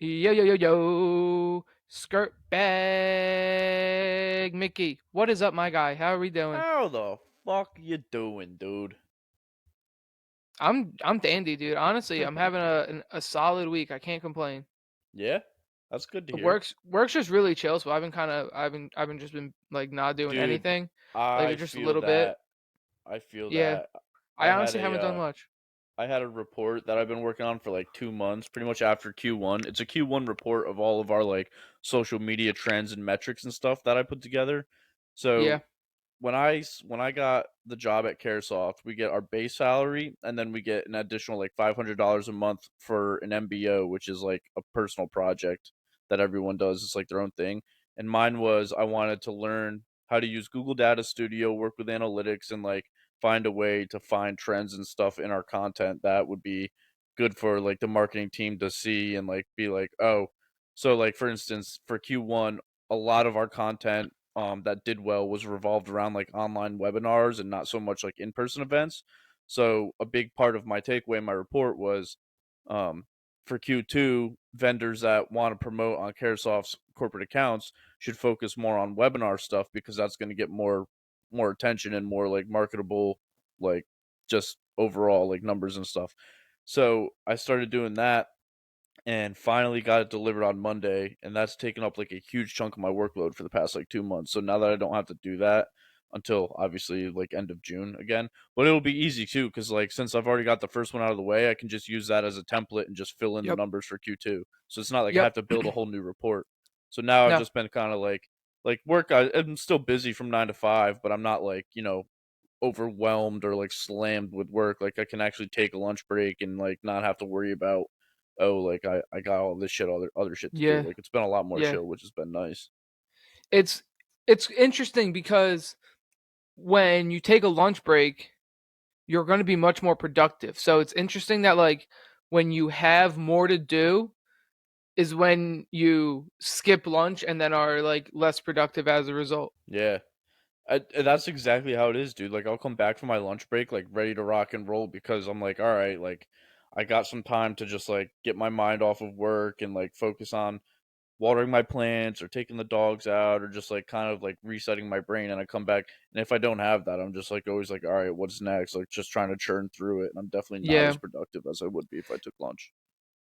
Yo yo yo yo, skirt bag, Mickey. What is up, my guy? How are we doing? How the fuck you doing, dude? I'm dandy, dude. Honestly, I'm having a solid week. I can't complain. Yeah, that's good to hear, Work's just really chill. So I've been just been like not doing dude. anything, like I just a feel little bit. that. I feel Yeah, that. I I had honestly a haven't done much. I had a report that I've been working on for like 2 months, pretty much after Q1. It's a Q1 report of all of our like social media trends and metrics and stuff that I put together. So Yeah, when I got the job at CareSoft, we get our base salary and then we get an additional like $500 a month for an MBO, which is like a personal project that everyone does. It's like their own thing. And mine was I wanted to learn how to use Google Data Studio, work with analytics, and like find a way to find trends and stuff in our content that would be good for like the marketing team to see and like be like, oh, so like for instance, for Q1, a lot of our content that did well was revolved around like online webinars and not so much like in-person events. So a big part of my takeaway in my report was um, for Q2, vendors that want to promote on Caresoft's corporate accounts should focus more on webinar stuff because that's going to get more attention and more like marketable, like just overall like numbers and stuff. So I started doing that and finally got it delivered on Monday, and that's taken up like a huge chunk of my workload for the past like 2 months. So now that I don't have to do that until obviously like end of June again, but it'll be easy too because like since I've already got the first one out of the way, I can just use that as a template and just fill in the yep, numbers for Q2. So it's not like I yep. have to build a whole new report. So now I've No, just been kind of like work. I'm still busy from 9 to 5, but I'm not like overwhelmed or like slammed with work. Like I can actually take a lunch break and like not have to worry about like I got all this shit other shit to do. yeah, Like it's been a lot more yeah. chill, which has been nice. It's it's interesting because when you take a lunch break, you're going to be much more productive. So it's interesting that like when you have more to do is when you skip lunch and then are like less productive as a result. Yeah. And that's exactly how it is, dude. Like I'll come back from my lunch break like ready to rock and roll because I'm like, all right, like I got some time to just like get my mind off of work and like focus on watering my plants or taking the dogs out or just like kind of like resetting my brain and I come back and if I don't have that, I'm just like always like, all right, what's next? Like just trying to churn through it and I'm definitely not as Yeah. productive as I would be if I took lunch.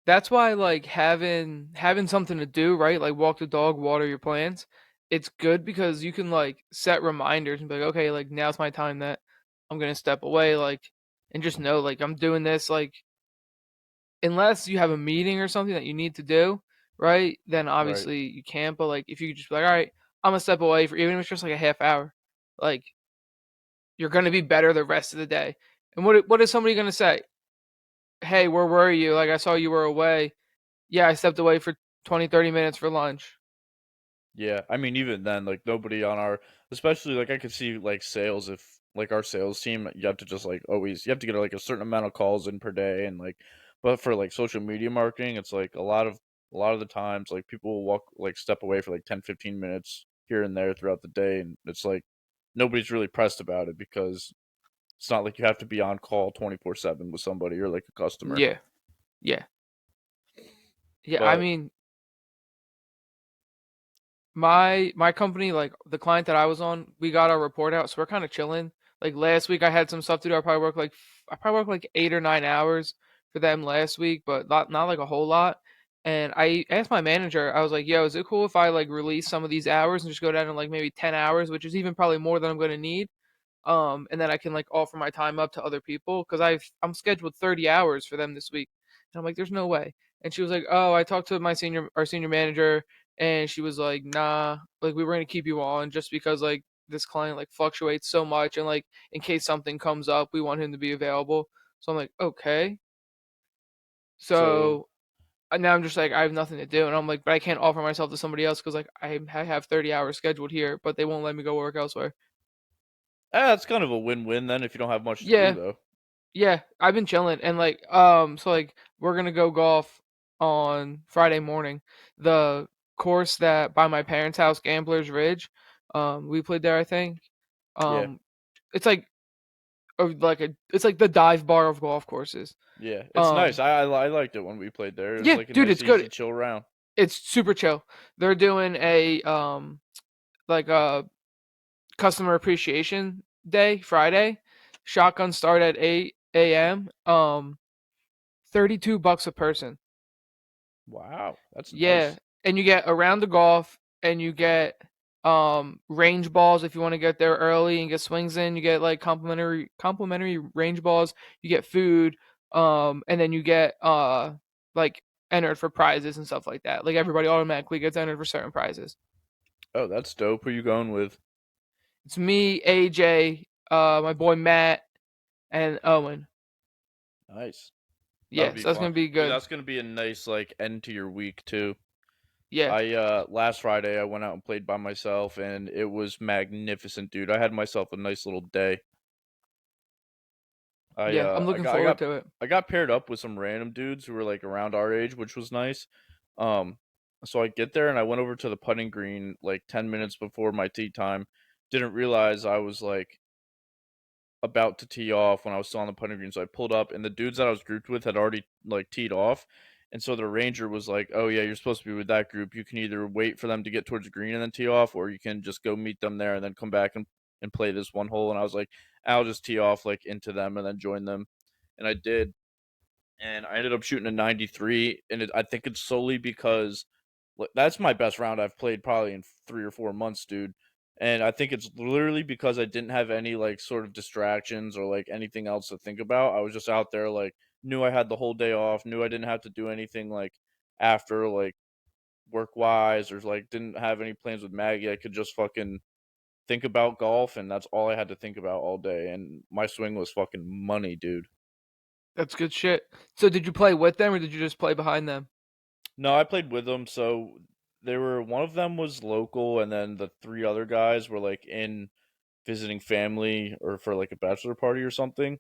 That's why like having something to do, right? Like walk the dog, water your plants. It's good because you can like set reminders and be like, okay, like now's my time that I'm going to step away like and just know like I'm doing this like unless you have a meeting or something that you need to do, right? Then Right. obviously you can't. But like if you could just be like, all right, I'm gonna step away for even if it's just like a half hour, like you're gonna be better the rest of the day. And what is somebody gonna say? Hey, where were you? Like I saw you were away. Yeah, I stepped away for 20, 30 minutes for lunch. Yeah, I mean, even then, like nobody on our, especially like I could see like sales if like our sales team, you have to just like always you have to get like a certain amount of calls in per day, and like, but for like social media marketing, it's like a lot of the times like people will walk like step away for like 10, 15 minutes here and there throughout the day, and it's like nobody's really pressed about it because it's not like you have to be on call 24/7 with somebody or like a customer, Yeah, yeah, yeah. I but mean, my company, like the client that I was on, we got our report out, so we're kind of chilling. Like last week, I had some stuff to do. I probably worked like 8 or 9 hours for them last week, but not like a whole lot. And I asked my manager, I was like, "Yo, is it cool if I like release some of these hours and just go down to like maybe 10 hours, which is even probably more than I'm gonna need? And then I can like offer my time up to other people because I'm scheduled 30 hours for them this week." And I'm like, "There's no way." And she was like, "Oh, I talked to our senior manager, and she was like, nah, like we were gonna keep you on just because like this client like fluctuates so much, and like in case something comes up, we want him to be available." So I'm like, okay. so So now I'm just like I have nothing to do, and I'm like, but I can't offer myself to somebody else because like I have 30 hours scheduled here, but they won't let me go work elsewhere. it's kind of a win-win then if you don't have much to do Yeah, though. yeah, I've been chilling, and like so like we're gonna go golf on Friday morning. The course that by my parents' house, Gamblers Ridge, we played there, I think. Yeah, Um, it's like it's like the dive bar of golf courses. Yeah, it's nice. Um, I liked it when we played there. It was yeah, like a dude, nice, it's easy, good. chill round. It's super chill. They're doing a like a customer appreciation day Friday. Shotguns start at 8 a.m. $32 a person. Wow, that's Yeah, nice. and you get around the golf, and you get range balls if you want to get there early and get swings in. You get like complimentary range balls. You get food, and then you get like entered for prizes and stuff like that. Like everybody automatically gets entered for certain prizes. Oh, that's dope. Who you going with? It's me, AJ, my boy Matt, and Owen. Nice. That'll Yeah, be so that's fun, gonna be dude. good. That's gonna be a nice like end to your week too. Yeah, I last Friday I went out and played by myself and it was magnificent, dude. I had myself a nice little day. I yeah, I'm uh I looking got I forward got to it. I got paired up with some random dudes who were like around our age, which was nice. Um so I get there and I went over to the putting green like 10 minutes before my tee time. Didn't realize I was like about to tee off when I was still on the putting green. So I pulled up and the dudes that I was grouped with had already like teed off. And so the ranger was like, "Oh yeah, you're supposed to be with that group. You can either wait for them to get towards the green and then tee off, or you can just go meet them there and then come back and play this one hole." And I was like, "I'll just tee off like into them and then join them." And I did, and I ended up shooting a 93. And I think it's solely because that's my best round I've played probably in 3 or 4 months, dude. And I think it's literally because I didn't have any like sort of distractions or like anything else to think about. I was just out there, like, knew I had the whole day off, knew I didn't have to do anything like after, like, work wise, or like didn't have any plans with Maggie. I could just fucking think about golf, and that's all I had to think about all day. And my swing was fucking money, dude. That's good shit. So did you play with them or did you just play behind them? No, I played with them. So they were, one of them was local, and then the three other guys were like in visiting family or for like a bachelor party or something.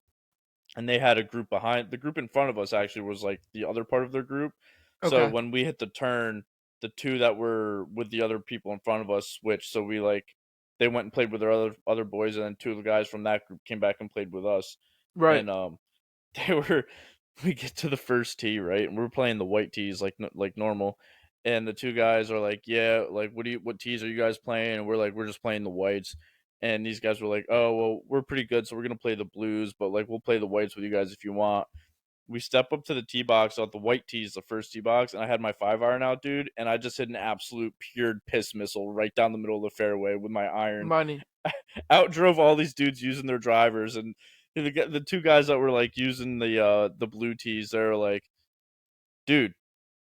And they had a group behind, the group in front of us actually was like the other part of their group. So Okay. when we hit the turn, the two that were with the other people in front of us switched. So we like, they went and played with their other boys, and then two of the guys from that group came back and played with us. Right. And they were, we get to the first tee, right? And we're playing the white tees like normal. And the two guys are like, "Yeah, like what tees are you guys playing?" And we're like, "We're just playing the whites." And these guys were like, "Oh, well, we're pretty good, so we're going to play the blues, but like we'll play the whites with you guys if you want." We step up to the tee box out the white tees, the first tee box, and I had my 5 iron out, dude, and I just hit an absolute pure piss missile right down the middle of the fairway with my iron. Money. Outdrove all these dudes using their drivers, and the two guys that were like using the blue tees, they're like, "Dude,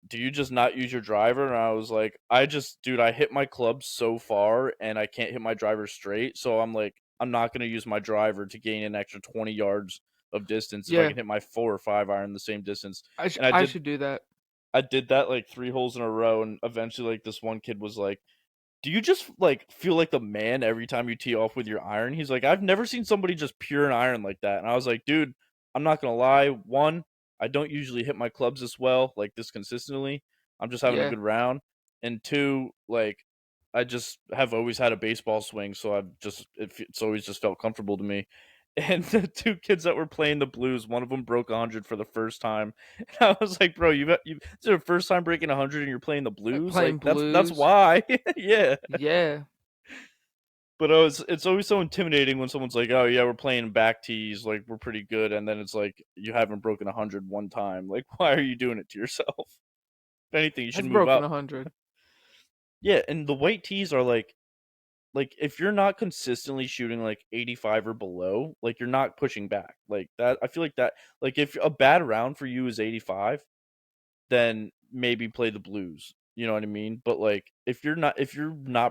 do you just not use your driver?" And I was like, "I just, dude, I hit my club so far and I can't hit my driver straight, so I'm like, I'm not gonna use my driver to gain an extra 20 yards of distance if I Yeah. can hit my 4 or 5 iron the same distance." And I should do that. I did that like 3 holes in a row, and eventually like this one kid was like, "Do you just like feel like the man every time you tee off with your iron?" He's like, "I've never seen somebody just pure an iron like that." And I was like, "Dude, I'm not gonna lie. One, I don't usually hit my clubs this well, like this consistently. I'm just having a Yeah. good round. And two, like I just have always had a baseball swing, so I've just it's always just felt comfortable to me." And the two kids that were playing the blues, one of them broke 100 for the first time. And I was like, "Bro, this is your first time breaking 100 and you're playing the blues? Like Playing that's blues. why." Yeah. Yeah. But it's always so intimidating when someone's like, "Oh yeah, we're playing back tees, like we're pretty good," and then it's like you haven't broken 100 one time. Like, why are you doing it to yourself? If anything, you should I've move broken up. 100. Yeah, and the white tees are like if you're not consistently shooting like 85 or below, like you're not pushing back. Like that, I feel like that. Like if a bad round for you is 85, then maybe play the blues. You know what I mean? But like if you're not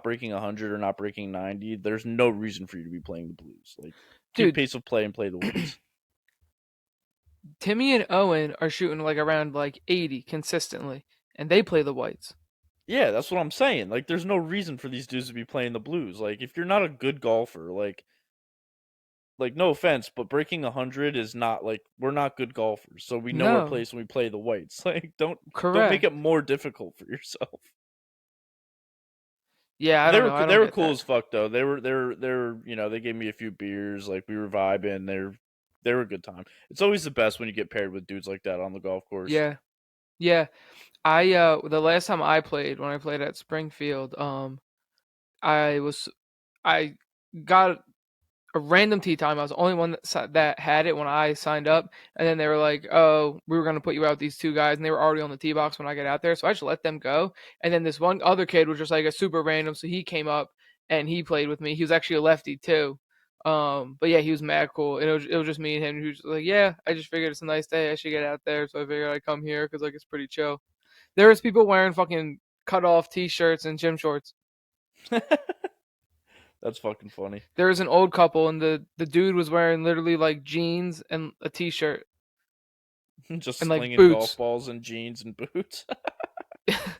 breaking 100 or not breaking 90, there's no reason for you to be playing the blues. Like keep Dude, pace of play and play the whites. Timmy and Owen are shooting like around like 80 consistently, and they play the whites. Yeah, that's what I'm saying. Like there's no reason for these dudes to be playing the blues. Like if you're not a good golfer, like no offense, but breaking 100 is not like we're not good golfers. So we know our No, place when we play the whites. Like don't make it correct. more difficult for yourself. Yeah, I They don't were know. I they don't were get cool that. as fuck though. They were they were they were they gave me a few beers. Like we were vibing. They're They were a good time. It's always the best when you get paired with dudes like that on the golf course. Yeah, yeah. I the last time I played, when I played at Springfield, I was I got a random tee time. I was the only one that had it when I signed up, and then they were like, "Oh, we were gonna put you out with these two guys," and they were already on the tee box when I got out there, so I just let them go. And then this one other kid was just like a super random, so he came up and he played with me. He was actually a lefty too. But yeah, he was mad cool, and it was just me and him. He was just like, "Yeah, I just figured it's a nice day. I should get out there, so I figured I'd come here because like it's pretty chill." There was people wearing fucking cut off t-shirts and gym shorts. That's fucking funny. There was an old couple, and the dude was wearing literally like jeans and a t-shirt Just and like slinging golf boots. balls and jeans and boots.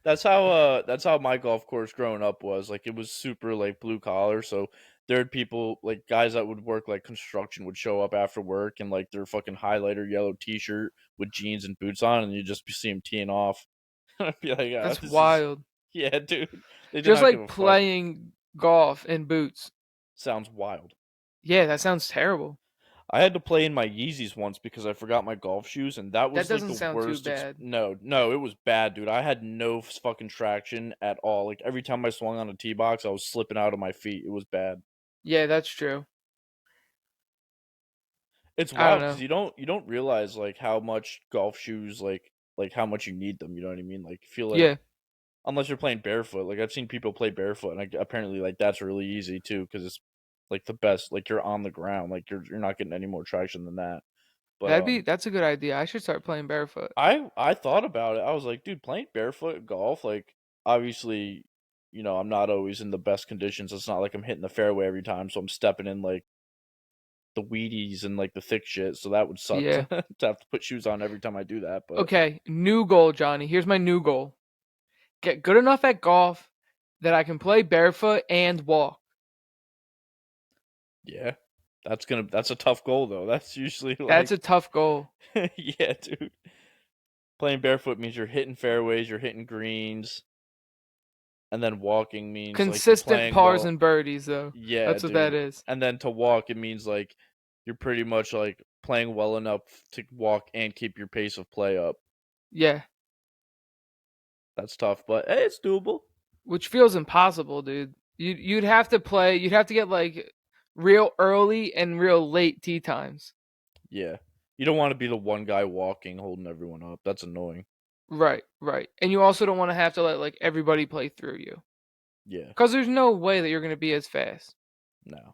That's how my golf course growing up was. Like it was super like blue collar, so there'd people like guys that would work like construction would show up after work and like their fucking highlighter yellow t-shirt with jeans and boots on, and you just see them teeing off. I'd be like, That's this is wild. yeah, dude. They did Just not give like a fuck. playing golf in boots. Sounds wild. Yeah, that sounds terrible. I had to play in my Yeezys once because I forgot my golf shoes, and that That was like doesn't the sound too worst. bad. No, no, it was bad, dude. I had no fucking traction at all. Like every time I swung on a tee box, I was slipping out of my feet. It was bad. Yeah, that's true. It's I don't wild because know. you don't realize like how much golf shoes like how much you need them. You know what I mean? Like you feel like Yeah, unless you're playing barefoot, like I've seen people play barefoot, and apparently like that's really easy too because it's like the best. Like you're on the ground, like you're not getting any more traction than that. But that's a good idea. I should start playing barefoot. I thought about it. I was like, dude, playing barefoot golf, like obviously, I'm not always in the best conditions. It's not like I'm hitting the fairway every time, so I'm stepping in like the weedies and like the thick shit. So that would suck to Yeah. to have to put shoes on every time I do that. But Okay, new goal, Johnny. Here's my new goal. Get good enough at golf that I can play barefoot and walk. yeah, that's a tough goal though. That's usually That's like a tough goal. yeah, dude. Playing barefoot means you're hitting fairways, you're hitting greens, and then walking means like you're Consistent playing pars well. and birdies, though. Yeah, That's what that dude. is. And then to walk, it means like you're pretty much like playing well enough to walk and keep your pace of play up. Yeah, That's tough, but hey, it's doable. which feels impossible, dude. You'd have to play. You'd have to get like real early and real late tee times. Yeah. You don't want to be the one guy walking holding everyone up. That's annoying. Right, right. And you also don't want to have to let like everybody play through you, Yeah. because there's no way that you're gonna be as fast, No.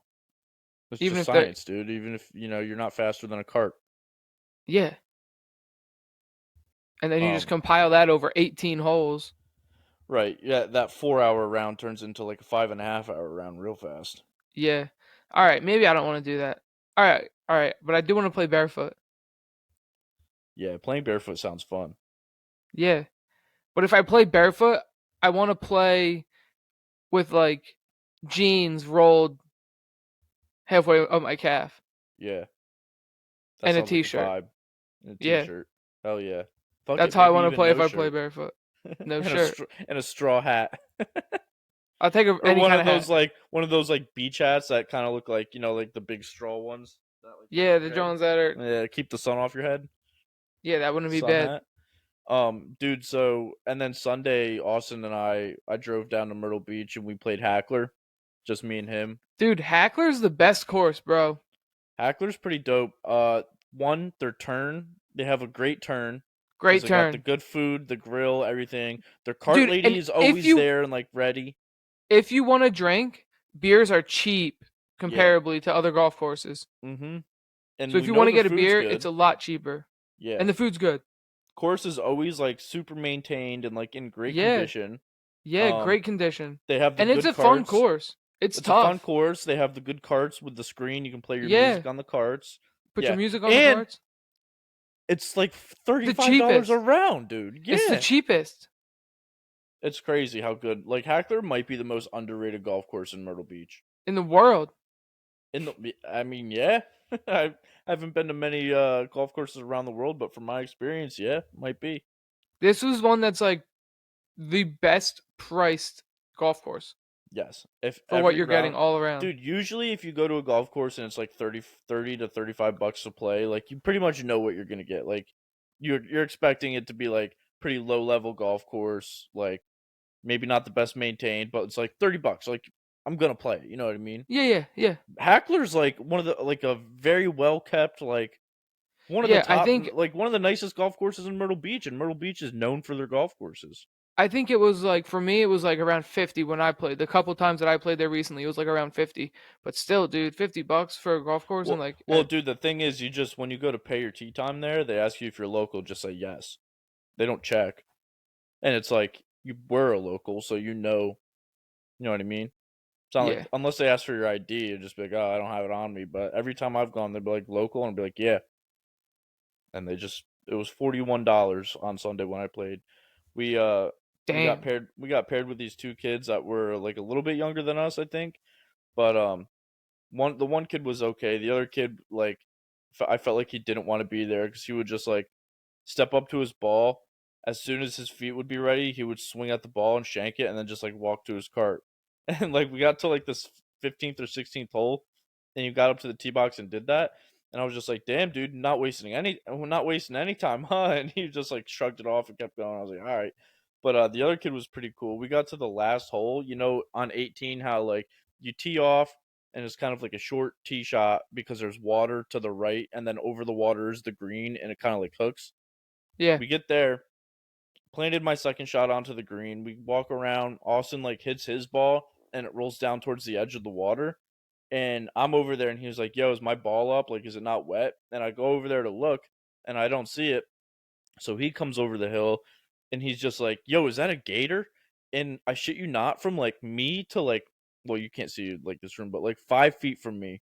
It's even just if they're science, dude. Even if, you're not faster than a cart. yeah. And then you just Um compile that over 18 holes. right. Yeah, that 4 hour round turns into like a 5.5 hour round real fast. Yeah. All right, maybe I don't want to do that. All right, but I do want to play barefoot. Yeah, playing barefoot sounds fun. Yeah, but if I play barefoot, I want to play with like jeans rolled halfway up my calf Yeah. That and a sounds like a t-shirt. vibe. And a Yeah, t-shirt. Hell yeah. Fuck that's it, how I maybe want to even play if no I play shirt. barefoot. No and shirt. a straw hat. I'll take Or any kind of hat. one of those like beach hats that kind of look like, like the big straw ones that like cover Yeah, your the head. Jones that are. Yeah, keep the sun off your head. Yeah, that wouldn't be Sun bad. hat. Dude, so and then Sunday Austin and I drove down to Myrtle Beach and we played Hackler. Just me and him. Dude, Hackler's the best course, bro. Hackler's pretty dope. One, their turn. They have a great turn because Great they got the turn. good food, the grill, everything. Their cart Dude, lady and is always there and like ready. if you want to drink, beers are cheap Yeah. comparably to other golf courses. Mm-hmm. So And if we you know want to the get a food's beer, it's good. a lot cheaper. Yeah. And the food's good. Course is always like super maintained and like in great Yeah. condition. Yeah, great condition. They have the And it's good a fun carts. course. It's It's a fun tough. course. They have the good carts with the screen. You can play your Yeah. music on the carts. Put your Yeah. music on the And cards. it's like The $35 a cheapest. round, dude. It's the Yeah. cheapest It's crazy how good. Like Hackler might be the most underrated golf course in Myrtle Beach. in the world. I mean, yeah. I haven't been to many golf courses around the world, but from my experience, yeah, might be. This was one that's like the best priced golf course. Yes. If for what every you're getting round, all around. dude, usually if you go to a golf course and it's like 30 to 35 bucks to play, like you pretty much know what you're going to get. Like you're expecting it to be like pretty low level golf course, like maybe not the best maintained, but it's like 30 bucks. Like I'm going to play it, you know what I mean? Yeah, yeah, yeah, Hackler's like one of the like a very well kept like one of the yeah. top like one of the nicest golf courses in Myrtle Beach, and Myrtle Beach is known for their golf courses. I think it was like for me, it was like around 50 when I played. The couple times that I played there recently, it was like around 50. But still, dude, $50 for a golf course and Well, like well, dude, the thing is, you just when you go to pay your tea time there, they ask you if you're local. Just say yes. They don't check, and it's like you were a local, so you know what I mean. It's not like yeah, unless they ask for your ID, you just be like, oh, I don't have it on me. But every time I've gone, they'd be like local, and I'd be like, yeah, and they just it was $41 on Sunday when I played. We uh damn, we got paired with these two kids that were like a little bit younger than us, I think, but the one kid was okay. The other kid like I felt like he didn't want to be there because he would just like step up to his ball. As soon as his feet would be ready, he would swing at the ball and shank it, and then just like walk to his cart. And like we got to like this 15th or 16th hole, and he got up to the tee box and did that. And I was just like, "Damn, dude, not wasting any time, huh?" And he just like shrugged it off and kept going. I was like, "All right." But the other kid was pretty cool. We got to the last hole, you know, on 18, how like you tee off and it's kind of like a short tee shot because there's water to the right, and then over the water is the green, and it kind of like hooks. yeah, We get there, planted my second shot onto the green. We walk around. Austin like hits his ball, and it rolls down towards the edge of the water. And I'm over there, and he was like, "Yo, is my ball up? Like, is it not wet?" And I go over there to look, and I don't see it. So he comes over the hill, and he's just like, "Yo, is that a gator?" And I shit you not, from like me to like, well, you can't see like this room, but like 5 feet from me,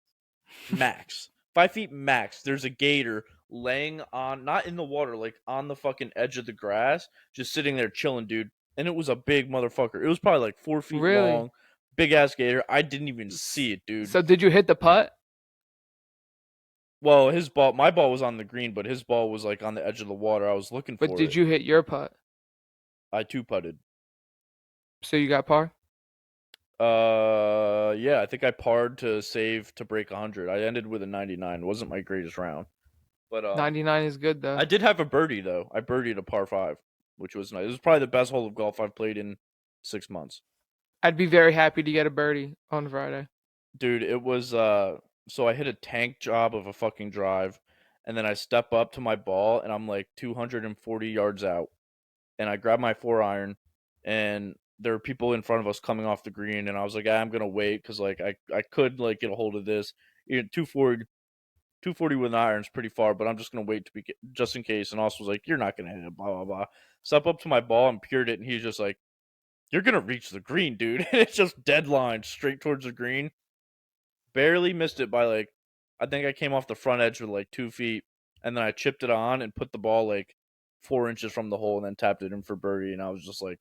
max 5 feet max, there's a gator laying on, not in the water, like on the fucking edge of the grass, just sitting there chilling, dude. And it was a big motherfucker. It was probably like 4 feet really. long, big ass gator. I didn't even see it, dude. So did you hit the putt? Well, my ball was on the green, but his ball was like on the edge of the water. I was looking But for did it. you hit your putt? I two putted. So you got par? Yeah, I think I parred to save to break 100. I ended with a 99. It wasn't my greatest round, but 99 is good though. I did have a birdie though. I birdied a par five, which was nice. It was probably the best hole of golf I've played in 6 months, I'd be very happy to get a birdie on Friday. dude. It was so I hit a tank job of a fucking drive, and then I step up to my ball, and I'm like 240 yards out, and I grab my 4 iron, and there are people in front of us coming off the green, and I was like, I'm gonna wait because like I could like get a hold of this. 240 with an iron is pretty far, but I'm just gonna wait to be just in case. And also was like, "You're not gonna hit it." Blah blah blah. Step up to my ball and peered it, and he's just like, "You're gonna reach the green, dude." And it's just dead line straight towards the green. Barely missed it by like, I think I came off the front edge with like 2 feet, and then I chipped it on and put the ball like 4 inches from the hole, and then tapped it in for birdie. And I was just like,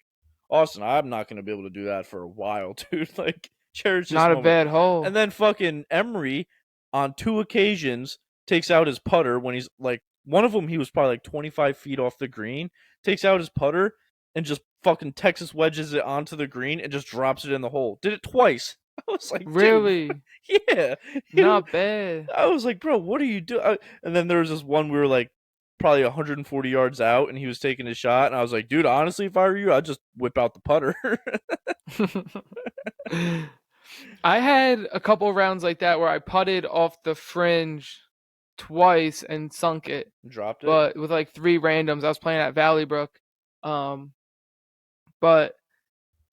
Austin, I'm not gonna be able to do that for a while, dude. Like, cherish this Not a moment. bad And hole. then fucking Emery on 2 occasions takes out his putter when he's like, one of them he was probably like 25 feet off the green, takes out his putter and just fucking Texas wedges it onto the green and just drops it in the hole. Did it twice. I was like, dude, Really? yeah. Not bad. I was like, bro, what are you doing? And then there was this one we were like probably 140 yards out, and he was taking his shot, and I was like, dude, honestly, if I were you, I'd just whip out the putter. I had a couple rounds like that where I putted off the fringe twice and sunk it, Dropped it. but with like three randoms. I was playing at Valley Brook. Um, but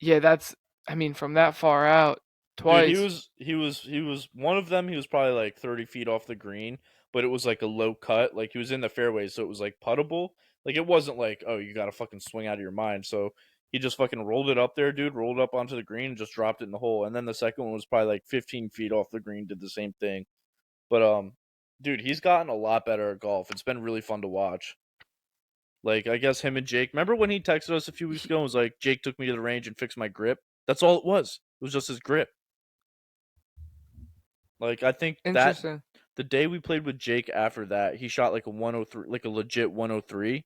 yeah, that's, I mean, from that far out, Dude, twice. he was one of them. He was probably like 30 feet off the green, but it was like a low cut. Like he was in the fairway, so it was like puttable. Like it wasn't like, oh, you got to fucking swing out of your mind. So he just fucking rolled it up there, dude. Rolled up onto the green and just dropped it in the hole. And then the second one was probably like 15 feet off the green, did the same thing. But dude, he's gotten a lot better at golf. It's been really fun to watch. Like I guess him and Jake. Remember when he texted us a few weeks He- ago and was like, Jake took me to the range and fixed my grip. That's all it was. It was just his grip. Like I think that Interesting. the day we played with Jake after that, he shot like a 103, like a legit 103.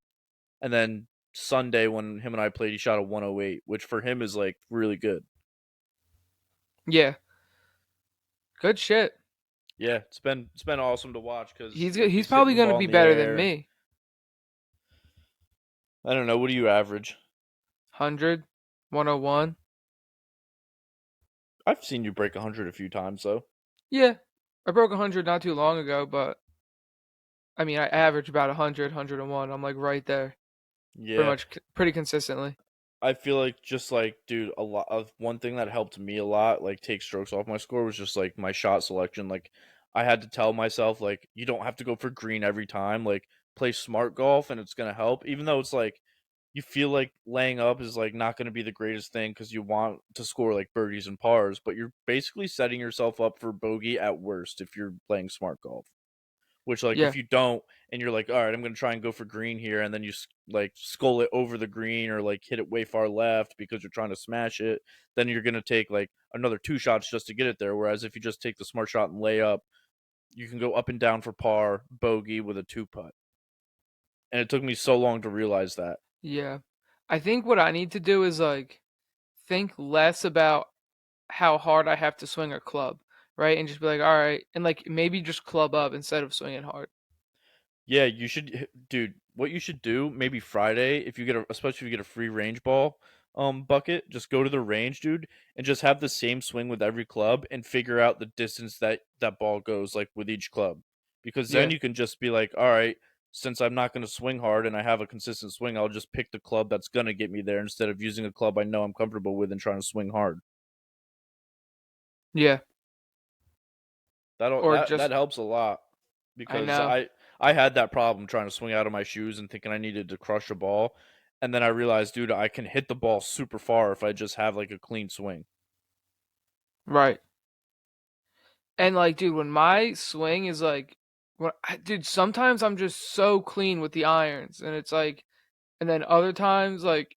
And then Sunday when him and I played, he shot a 108, which for him is like really good. Yeah, good shit. Yeah, it's been awesome to watch because like He's he's hitting probably the gonna ball be in the better than air. me. I don't know. What do you average? 100, 101. I've seen you break 100 a few times though. Yeah, I broke 100 not too long ago, but I mean, I average about 100, 101. I'm like right there, pretty Yeah, much, pretty consistently. I feel like just like dude, a lot of one thing that helped me a lot, like take strokes off my score, was just like my shot selection. Like I had to tell myself like you don't have to go for green every time. Like play smart golf and it's gonna help. Even though it's like you feel like laying up is like not gonna be the greatest thing because you want to score like birdies and pars, but you're basically setting yourself up for bogey at worst if you're playing smart golf. Which, like, Yeah, if you don't, and you're like, all right, I'm gonna try and go for green here, and then you like skull it over the green or like hit it way far left because you're trying to smash it, then you're gonna take like another two shots just to get it there. Whereas if you just take the smart shot and lay up, you can go up and down for par, bogey with a two putt. And it took me so long to realize that. yeah. I think what I need to do is like think less about how hard I have to swing a club, right? And just be like, all right, and like maybe just club up instead of swinging hard. Yeah, you should, dude. What you should do, maybe Friday, if you get especially if you get a free range ball, bucket, just go to the range, dude, and just have the same swing with every club, and figure out the distance that that ball goes, like with each club, because then Yeah, you can just be like, all right, since I'm not going to swing hard and I have a consistent swing, I'll just pick the club that's going to get me there instead of using a club I know I'm comfortable with and trying to swing hard. yeah. That Or that just that helps a lot I because know. I had that problem trying to swing out of my shoes and thinking I needed to crush a ball, and then I realized, dude, I can hit the ball super far if I just have like a clean swing. Right. And like, dude, when my swing is like, dude, sometimes I'm just so clean with the irons, and it's like, and then other times, like,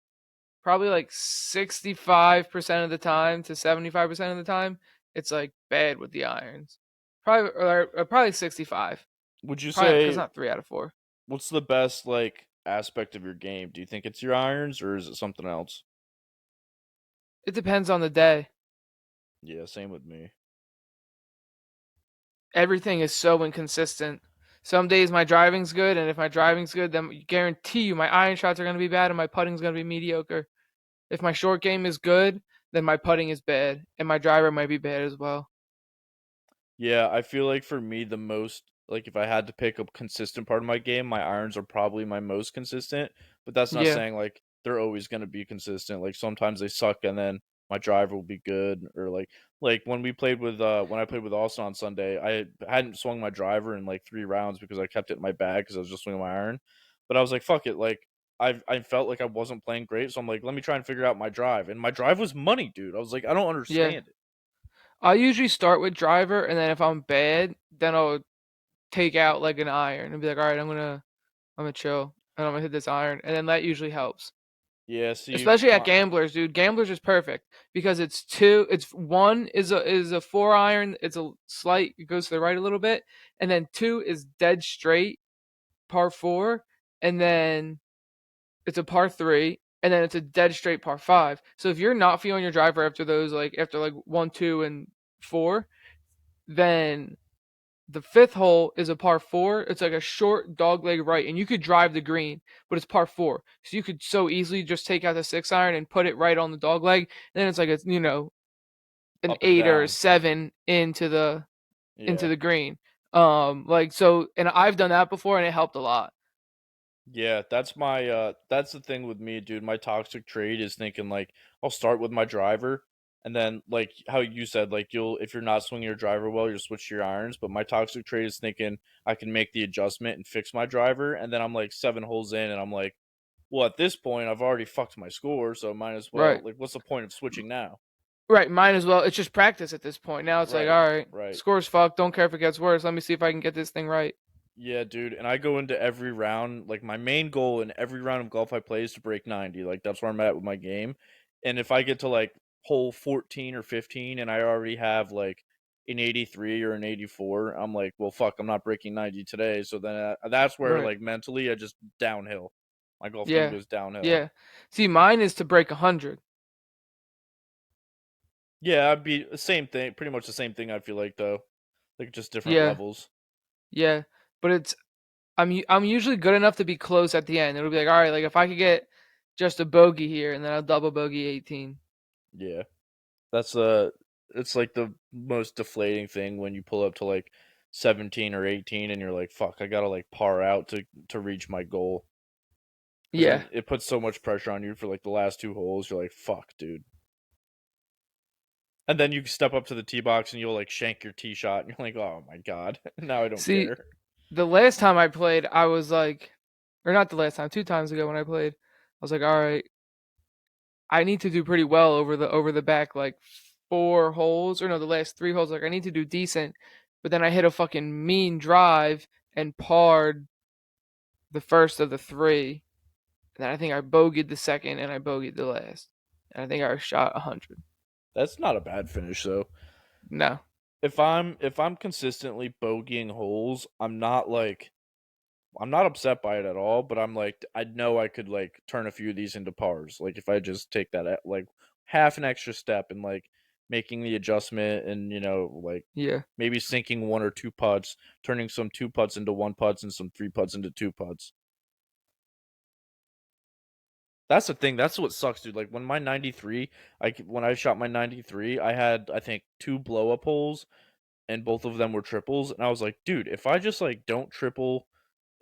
probably like 65% of the time to 75% of the time, it's like bad with the irons. Probably, or probably 65. Would you Probably because say not 3 out of 4. what's the best like aspect of your game? Do you think it's your irons or is it something else? It depends on the day. Yeah, same with me. Everything is so inconsistent. Some days my driving's good, and if my driving's good, then guarantee you my iron shots are going to be bad and my putting's going to be mediocre. If my short game is good, then my putting is bad, and my driver might be bad as well. Yeah, I feel like for me, the most like if I had to pick a consistent part of my game, my irons are probably my most consistent. But that's not Yeah, saying like they're always going to be consistent. Like sometimes they suck, and then my driver will be good. Or like when we played with when I played with Austin on Sunday, I hadn't swung my driver in like 3 rounds because I kept it in my bag because I was just swinging my iron. But I was like, fuck it, like. I felt like I wasn't playing great, so I'm like, let me try and figure out my drive. And my drive was money, dude. I was like, I don't yeah. understand it. I usually start with driver, and then if I'm bad, then I'll take out like an iron and be like, all right, I'm gonna chill and I'm gonna hit this iron, and then that usually helps. Yeah, see, Especially at my gamblers, dude. Gamblers is perfect because it's two. It's one is a 4 iron. It's a slight. It goes to the right a little bit, and then two is dead straight par 4, and then it's a par 3, and then it's a dead straight par 5. So if you're not feeling your driver after those, like after like 1, 2, and 4, then the fifth hole is a par 4. It's like a short dogleg right, and you could drive the green, but it's par 4. So you could so easily just take out the 6 iron and put it right on the dogleg. And then it's like a an up and down. eight or 7 into Yeah. the green. Like so, and I've done that before, and it helped a lot. Yeah, that's the thing with me, dude. My toxic trait is thinking like I'll start with my driver and then like how you said like you'll if you're not swinging your driver well, you'll switch to your irons, but my toxic trait is thinking I can make the adjustment and fix my driver and then I'm like 7 holes in and I'm like, well, at this point I've already fucked my score, so might as well Right, like what's the point of switching now? right. Mine as well. It's just practice at this point. Now it's like, Right. all right, Right. score's fucked. Don't care if it gets worse. Let me see if I can get this thing right. Yeah, dude, and I go into every round like my main goal in every round of golf I play is to break 90. Like that's where I'm at with my game. And if I get to like hole 14 or 15 and I already have like an 83 or an 84, I'm like, well, fuck, I'm not breaking 90 today. So then that's where Right. like mentally I just downhill. My golf game Yeah. goes downhill. Yeah. See, mine is to break 100. Yeah, I'd be the same thing, pretty much the same thing. I feel like though, like just different Yeah, levels. yeah. But I'm usually good enough to be close at the end. It'll be like, all right, like if I could get just a bogey here, and then I'll double bogey 18. Yeah, that's it's like the most deflating thing when you pull up to like 17 or 18, and you're like, fuck, I gotta like par out to reach my goal. Because Yeah. then it puts so much pressure on you for like the last two holes. You're like, fuck, dude. And then you step up to the tee box and you'll like shank your tee shot, and you're like, oh my god, now I don't See, care. the last time I played, I was like, or not the last time, 2 times ago when I played, I was like, all right, I need to do pretty well over the back like 4 holes, or no, the last 3 holes. Like I need to do decent, but then I hit a fucking mean drive and parred the first of the three. And then I think I bogeyed the second and I bogeyed the last. And I think I shot 100. That's not a bad finish though. No. If I'm consistently bogeying holes, I'm not upset by it at all, but I'm like, I know I could like turn a few of these into pars. Like if I just take that like half an extra step and like making the adjustment, and like Yeah. maybe sinking one or two putts, turning some two putts into one putts and some three putts into two putts. That's the thing. That's what sucks, dude. Like when my 93, when I shot my 93, I had I think two blow up holes, and both of them were triples, and I was like, dude, if I just like don't triple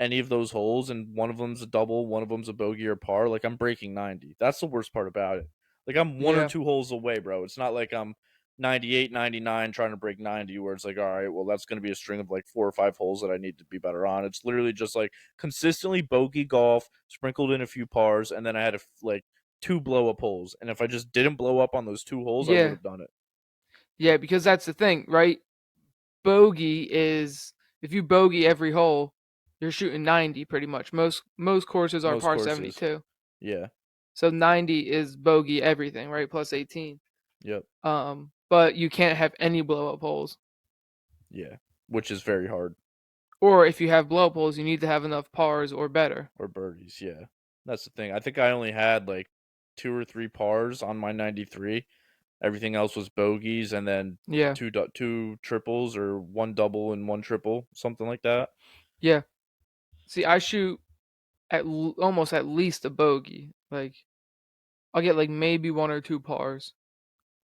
any of those holes and one of them's a double, one of them's a bogey or par, like I'm breaking 90. That's the worst part about it. Like I'm one or Yeah. two holes away, bro. It's not like I'm 98, 99 trying to break 90 where it's like, all right, well that's going to be a string of like four or five holes that I need to be better on. It's literally just like consistently bogey golf, sprinkled in a few pars, and then I had like two blow up holes. And if I just didn't blow up on those two holes, I would Yeah. have done it. Yeah, because that's the thing, right? Bogey is, if you bogey every hole, you're shooting 90 pretty much. Most courses are Most par courses. 72. Yeah. So 90 is bogey everything, right? Plus 18. Yep. But you can't have any blow up holes. Yeah. Which is very hard. Or if you have blow up holes, you need to have enough pars or better. Or birdies, yeah. That's the thing. I think I only had like two or three pars on my 93. Everything else was bogeys, and then Yeah. two triples, or one double and one triple, something like that. Yeah. See, I shoot almost at least a bogey. Like I'll get like maybe one or two pars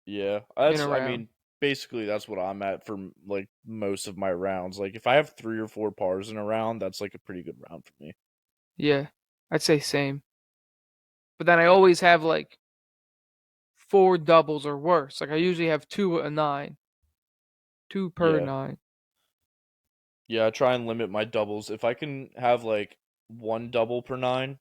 Yeah. in That's a I round. mean, basically that's what I'm at for like most of my rounds. Like if I have three or four pars in a round, that's like a pretty good round for me. Yeah. I'd say same. But then I always have like 4 doubles or worse. Like I usually have two a nine, two per Yeah. nine. Yeah, I try and limit my doubles. If I can have like one double per nine,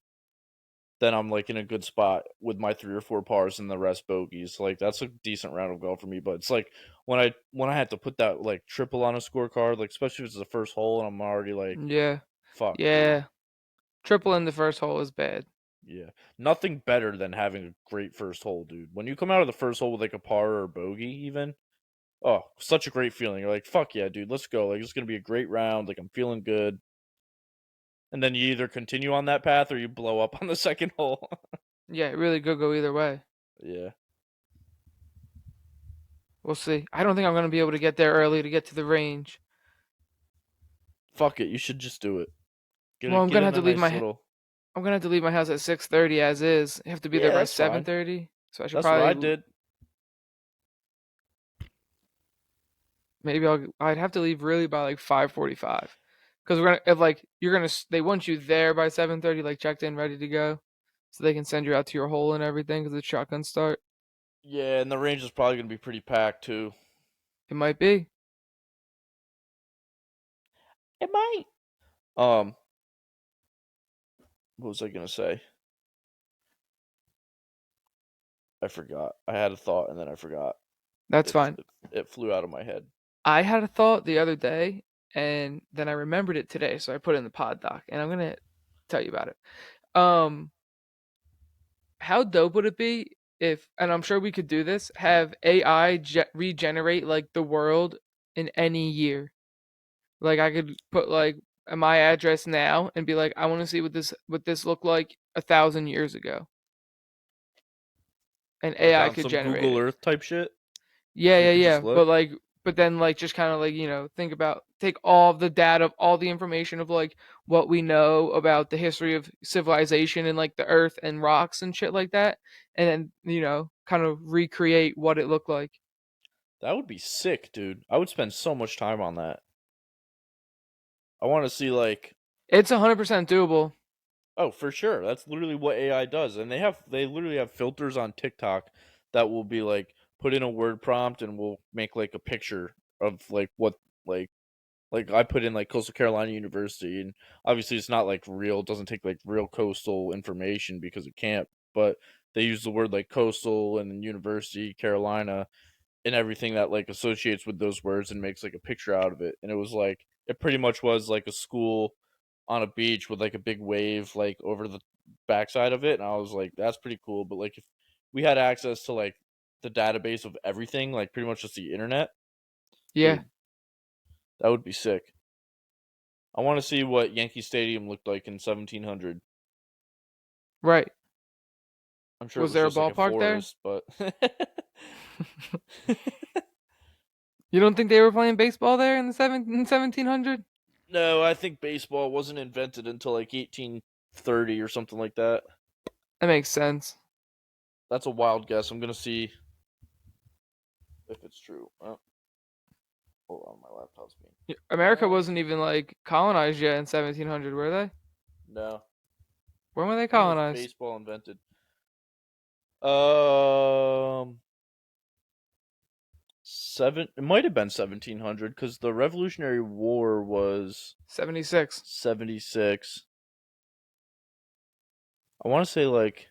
then I'm like in a good spot with my three or four pars and the rest bogeys. Like that's a decent round of golf for me. But it's like when I had to put that like triple on a scorecard, like especially if it's the first hole and I'm already like, Yeah. fuck, dude. Yeah. Triple in the first hole is bad. Yeah. Nothing better than having a great first hole, dude. When you come out of the first hole with like a par or a bogey, even, oh, such a great feeling. You're like, fuck yeah, dude, let's go. Like it's gonna be a great round. Like I'm feeling good. And then you either continue on that path or you blow up on the second hole. Yeah, it really could go either way. Yeah. We'll see. I don't think I'm gonna be able to get there early to get to the range. Fuck it. You should just do it. Well, Get in a nice little. I'm gonna have to leave my house at 6:30 as is. I have to be there Yeah, by that's fine. 7:30. So I should That's what I probably did. maybe I'd have to leave really by like 5:45. Because we're gonna if like you're gonna they want you there by 7:30, like checked in, ready to go, so they can send you out to your hole and everything because the shotgun start. Yeah, and the range is probably gonna be pretty packed too. It might be. It might. Um, what was I gonna say? I forgot. I had a thought and then I forgot. That's It fine. it, it flew out of my head. I had a thought the other day, and then I remembered it today, so I put it in the pod doc, and I'm gonna tell you about it. Um, how dope would it be if, and I'm sure we could do this, have AI regenerate like the world in any year? Like I could put like my address now and be like, I want to see what this looked like 1,000 years ago, and Like AI on could some generate Google it. Earth type shit. Yeah, We yeah, could just yeah. look. But then like just kind of like take all of the data, all the information of like what we know about the history of civilization and like the Earth and rocks and shit like that, and then kind of recreate what it looked like. That would be sick, dude. I would spend so much time on that. I want to see like, It's 100% doable. oh, for sure. That's literally what AI does. And they literally have filters on TikTok that will be like put in a word prompt and will make like a picture of like what like I put in like Coastal Carolina University, and obviously it's not like real, it doesn't take like real coastal information because it can't, but they use the word like coastal and then University, Carolina, and everything that like associates with those words and makes like a picture out of it. And it was like it pretty much was like a school on a beach with like a big wave like over the backside of it, and I was like, that's pretty cool. But like if we had access to like the database of everything, like pretty much just the internet, Yeah, dude, that would be sick. I want to see what Yankee Stadium looked like in 1700. right. I'm sure it Was was there a just like a ballpark there? forest, but You don't think they were playing baseball there in in 1700? no, I think baseball wasn't invented until like 1830 or something like that. That makes sense. That's a wild guess. I'm gonna see if it's true. Oh, hold on, my laptop's being. America Uh, wasn't even like colonized yet in 1700, were they? no. When were they When was colonized? baseball invented? Um, seven. It might have been 1700 because the Revolutionary War was 76. 76. I want to say like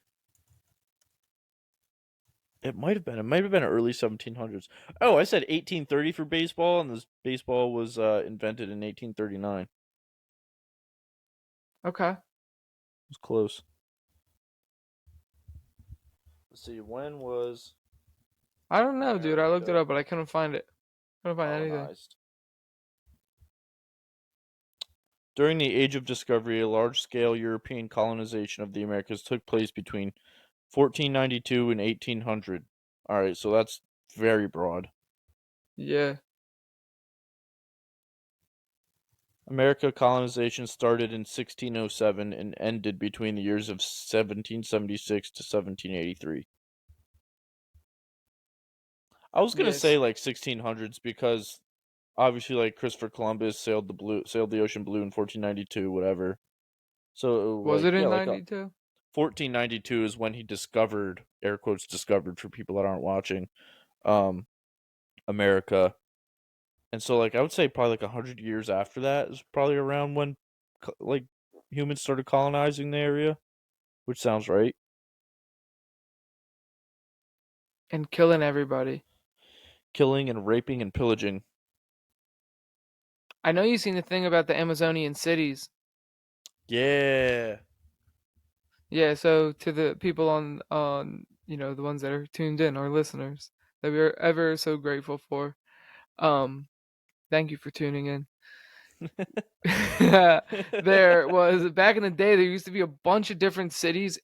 it might have been. It might have been early 1700s. Oh, I said 1830 for baseball, and this baseball was invented in 1839. It Okay. was close. Let's see. When was I don't know, dude. I looked it America up, but I couldn't find it. Couldn't find anything. colonized? During the Age of Discovery, a large-scale European colonization of the Americas took place between 1492 and 1800. All right, so that's very broad. Yeah. America colonization started in 1607 and ended between the years of 1776 to 1783. I was gonna say Yes. like 1600s because obviously like Christopher Columbus sailed the ocean blue in 1492, whatever. So Was like it yeah, in like 92? 1492 is when he discovered, air quotes discovered for people that aren't watching, um America. And so like I would say probably like 100 years after that is probably around when like humans started colonizing the area, which sounds right. And killing everybody. Killing and raping and pillaging. I know you've seen the thing about the Amazonian cities. Yeah. Yeah, so to the people on the ones that are tuned in, our listeners, that we're ever so grateful for. Um, thank you for tuning in. There was back in the day there used to be a bunch of different cities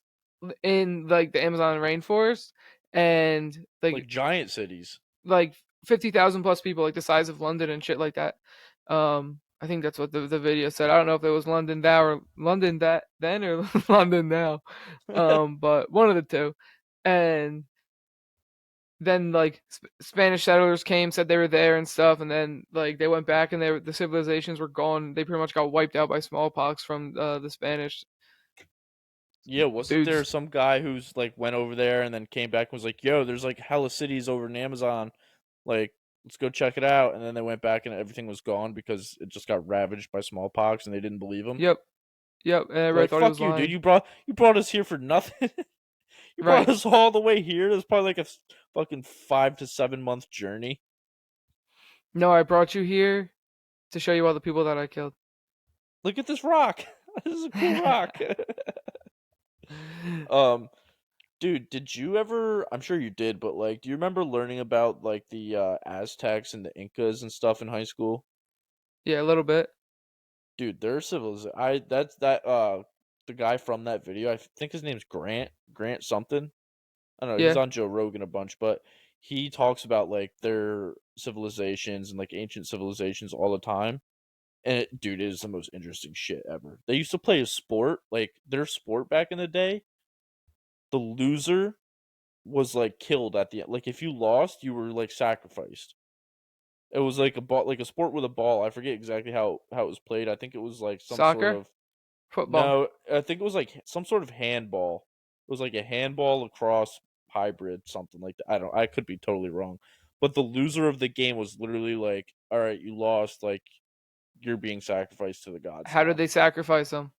in like the Amazon rainforest, and Like like giant cities. like 50,000 plus people, like the size of London and shit like that. I think that's what the video said. I don't know if it was London that or London that then or London now. But one of the two. And then like Spanish settlers came, said they were there and stuff, and then like they went back and the civilizations were gone. They pretty much got wiped out by smallpox from the Spanish Yeah, wasn't there dudes. some guy who's like went over there and then came back and was like, "Yo, there's like hella cities over in Amazon. Like, let's go check it out." And then they went back and everything was gone because it just got ravaged by smallpox and they didn't believe him. Yep, yep. And They're everybody like, thought he "Fuck was you, dude. lying. You brought us here for nothing. You brought Right. us all the way here. That's probably like a fucking 5 to 7 month journey. No, I brought you here to show you all the people that I killed. Look at this rock. This is a cool rock." um, dude, did you ever? I'm sure you did, but like, do you remember learning about like the Aztecs and the Incas and stuff in high school? Yeah, a little bit. Dude, their civilization. I that's that the guy from that video. I think his name's Grant something. I don't know. He's Yeah. on Joe Rogan a bunch, but he talks about like their civilizations and like ancient civilizations all the time. And dude, it is the most interesting shit ever. They used to play a sport, like their sport back in the day. The loser was like killed at the end. Like if you lost, you were like sacrificed. It was like a ball, like a sport with a ball. I forget exactly how it was played. I think it was like some sort Soccer, of football. no. I think it was like some sort of handball. It was like a handball lacrosse hybrid, something like that. I don't. I could be totally wrong, but the loser of the game was literally like, "All right, you lost. Like you're being sacrificed to the gods How did now." they sacrifice them?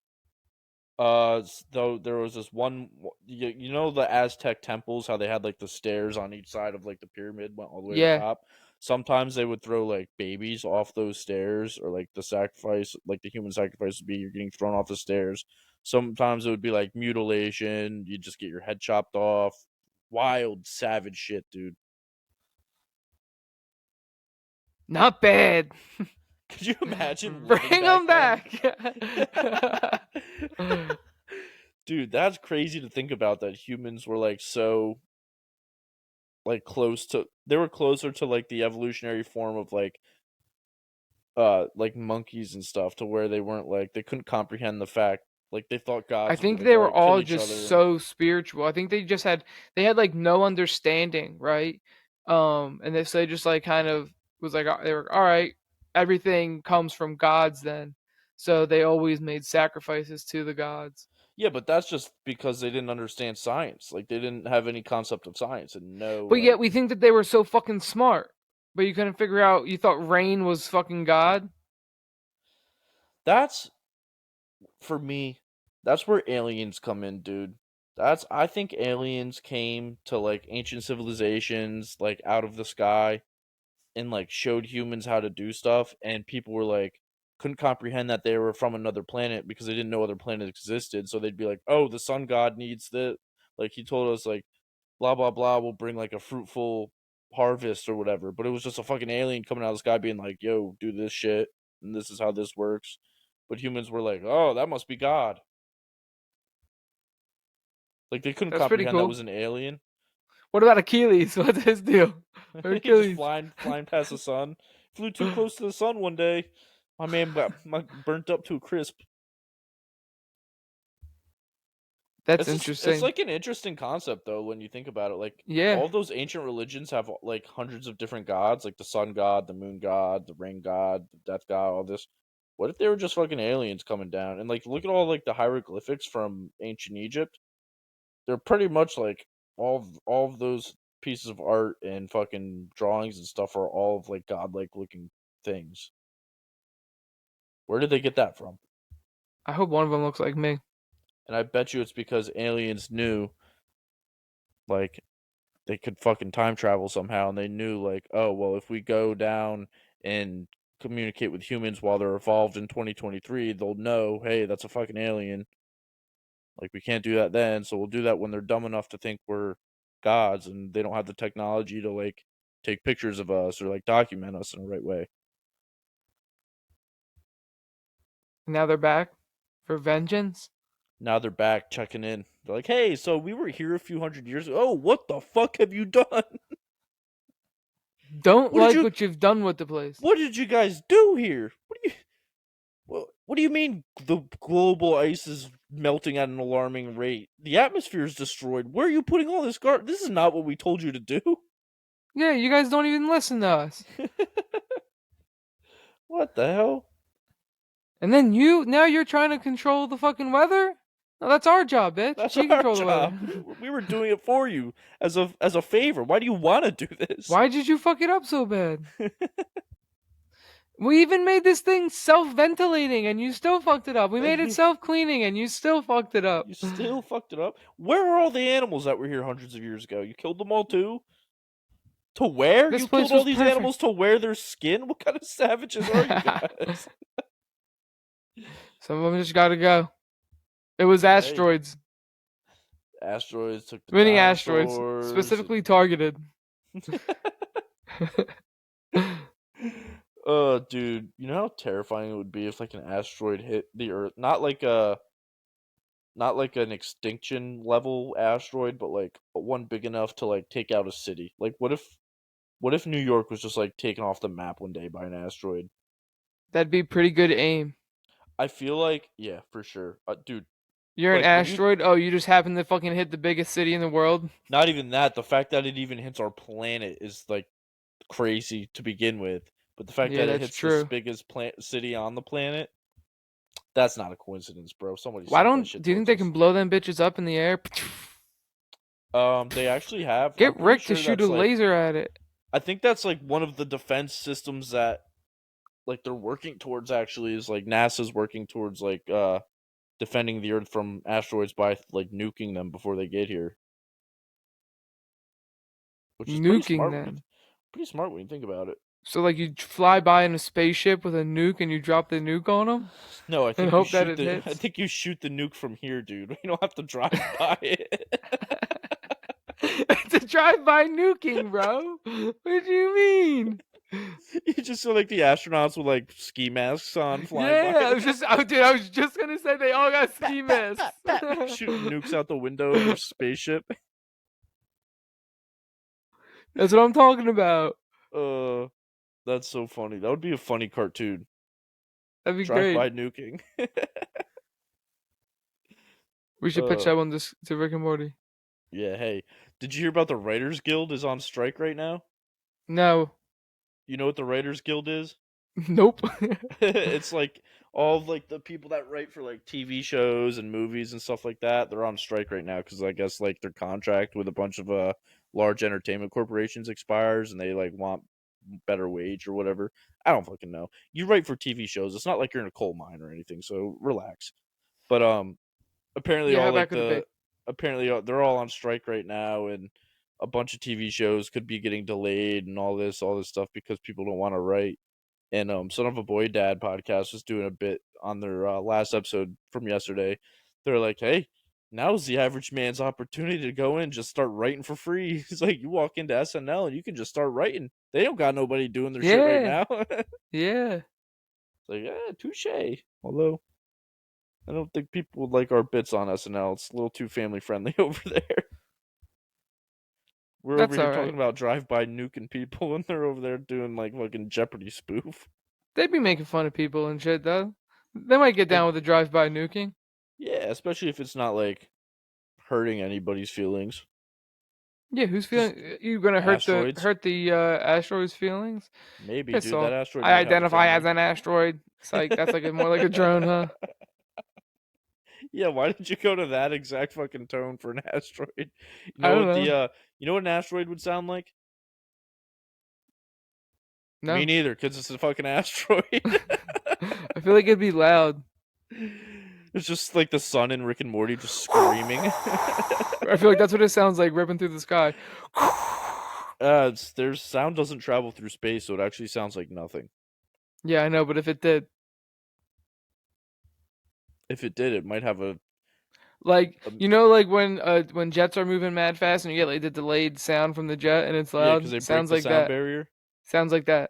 Though there was this one, you know the Aztec temples, how they had like the stairs on each side of like the pyramid went all the way to the Yeah. top. Sometimes they would throw like babies off those stairs, or like the sacrifice, like the human sacrifice would be you're getting thrown off the stairs. Sometimes it would be like mutilation, you just get your head chopped off. Wild, savage shit, dude. Not bad. Could you imagine living Bring back them then? back. Dude, that's crazy to think about that humans were like so like close to they were closer to like the evolutionary form of like monkeys and stuff to where they weren't like they couldn't comprehend the fact like they thought I gods would be think like they all were right kill all each just other and so spiritual. I think they had like no understanding, right? And they so they just like kind of was like they were all right. Everything comes from gods then, so they always made sacrifices to the gods. yeah, but that's just because they didn't understand science, like they didn't have any concept of science and no But yet like we think that they were so fucking smart. But you couldn't figure out. You thought rain was fucking God. that's for me, that's where aliens come in, dude. That's I think aliens came to like ancient civilizations like out of the sky and like showed humans how to do stuff, and people were like couldn't comprehend that they were from another planet because they didn't know other planets existed. So they'd be like, "Oh, the sun god needs this." Like he told us like blah blah blah will bring like a fruitful harvest or whatever, but it was just a fucking alien coming out of the sky being like, "Yo, do this shit and this is how this works." But humans were like, "Oh, that must be God." Like they couldn't That's pretty comprehend that cool. was an alien. What about Achilles? What's his deal? He just Achilles. flying past the sun. Flew too close to the sun one day. My man got burnt up to a crisp. That's It's interesting. like an interesting concept though when you think about it. Like Yeah. all those ancient religions have like hundreds of different gods, like the sun god, the moon god, the rain god, the death god, all this. What if they were just fucking aliens coming down? And like look at all like the hieroglyphics from ancient Egypt. They're pretty much like all of those pieces of art and fucking drawings and stuff are all of like godlike looking things. Where did they get that from? I hope one of them looks like me. And I bet you it's because aliens knew like they could fucking time travel somehow and they knew like, oh well if we go down and communicate with humans while they're evolved in 2023, they'll know, hey, that's a fucking alien. Like we can't do that then, so we'll do that when they're dumb enough to think we're gods and they don't have the technology to like take pictures of us or like document us in the right way. Now they're back for vengeance. Now they're back checking in. They're like, hey, so we were here a few hundred years ago. Oh, what the fuck have you done? Don't What did like you what you've done with the place. what did you guys do here? What do you mean the global ice is melting at an alarming rate? The atmosphere is destroyed. Where are you putting all this garbage? This is not what we told you to do. Yeah, you guys don't even listen to us. What the hell? And then now you're trying to control the fucking weather? No, that's our job, bitch. That's We our control the weather. job. We were doing it for you as a favor. Why do you want to do this? Why did you fuck it up so bad? We even made this thing self-ventilating and you still fucked it up. We made it self-cleaning and you still fucked it up. You still fucked it up. Where are all the animals that were here hundreds of years ago? You killed them all too? To wear? This You killed place all was these animals perfect. to wear their skin? What kind of savages are you guys? Some of them just gotta go. It was Hey, asteroids. asteroids took the Many asteroids. dinosaurs. Specifically targeted. Oh, dude, you know how terrifying it would be if like an asteroid hit the Earth? not like an extinction level asteroid, but like one big enough to like take out a city. Like what if New York was just like taken off the map one day by an asteroid? That'd be pretty good aim. I feel like yeah, for sure. Dude, You're an like when you asteroid. Oh, you just happen to fucking hit the biggest city in the world. not even that, the fact that it even hits our planet is like crazy to begin with. But the fact Yeah, that it that's hits the true. biggest city on the planet, that's not a coincidence, bro. Somebody Why sent that don't? shit Do you think towards they us. can blow them bitches up in the air? They actually have. I'm Get pretty Rick to sure shoot a that's like. laser at it. I think that's like one of the defense systems that like they're working towards. Actually, is like NASA's working towards like defending the Earth from asteroids by like nuking them before they get here, which is pretty Nuking smart them. pretty smart when you think about it. So like you fly by in a spaceship with a nuke and you drop the nuke on them No, I and think you hope that shoot it the. I hits. think you shoot the nuke from here, dude. You don't have to drive by it. It's a drive-by nuking, bro. What do you mean? You just saw like the astronauts with like ski masks on flying by. Yeah, I was just gonna say they all got Bat, ski bat, masks. bat, bat. Shooting nukes out the window of their spaceship. That's what I'm talking about. Uh, that's so funny. That would be a funny cartoon. That'd be Drive great. by nuking. We should pitch uh, that one to Rick and Morty. yeah. Hey, did you hear about the Writers Guild is on strike right now? No. You know what the Writers Guild is? Nope. It's like all of like the people that write for like TV shows and movies and stuff like that. They're on strike right now because I guess like their contract with a bunch of large entertainment corporations expires and they like want better wage or whatever. I don't fucking know. You write for TV shows. It's not like you're in a coal mine or anything, so relax. But apparently Yeah, all how bad like could it be? they're all on strike right now and a bunch of TV shows could be getting delayed and all this stuff because people don't want to write. And Son of a Boy Dad podcast was doing a bit on their last episode from yesterday. They're like, "Hey, now's the average man's opportunity to go in and just start writing for free." It's like you walk into SNL and you can just start writing. They don't got nobody doing their shit right Yeah. now. It's Yeah. like, yeah, touche. Although I don't think people would like our bits on SNL. It's a little too family friendly over there. We're over That's here all talking right. about drive-by nuking people, and they're over there doing like fucking Jeopardy spoof. They'd be making fun of people and shit though. They might get Like, down with a drive-by nuking. yeah, especially if it's not like hurting anybody's feelings. Yeah, who's Just feeling? You gonna asteroids, hurt the asteroid's feelings? maybe, Piss dude. That off. asteroid I might have a identify as family. an asteroid. It's like that's like more like a drone, huh? Yeah, why did you go to that exact fucking tone for an asteroid? I don't know. You know what an asteroid would sound like? Me No. neither, because it's a fucking asteroid. I feel like it'd be loud. It's just like the sun and Rick and Morty just screaming. I feel like that's what it sounds like ripping through the sky. Their sound doesn't travel through space, so it actually sounds like nothing. Yeah, I know, but if it did, If it did, it might have like a like when jets are moving mad fast and you get like the delayed sound from the jet and it's yeah, because loud, they break sounds the like sound that. barrier. Sounds like that.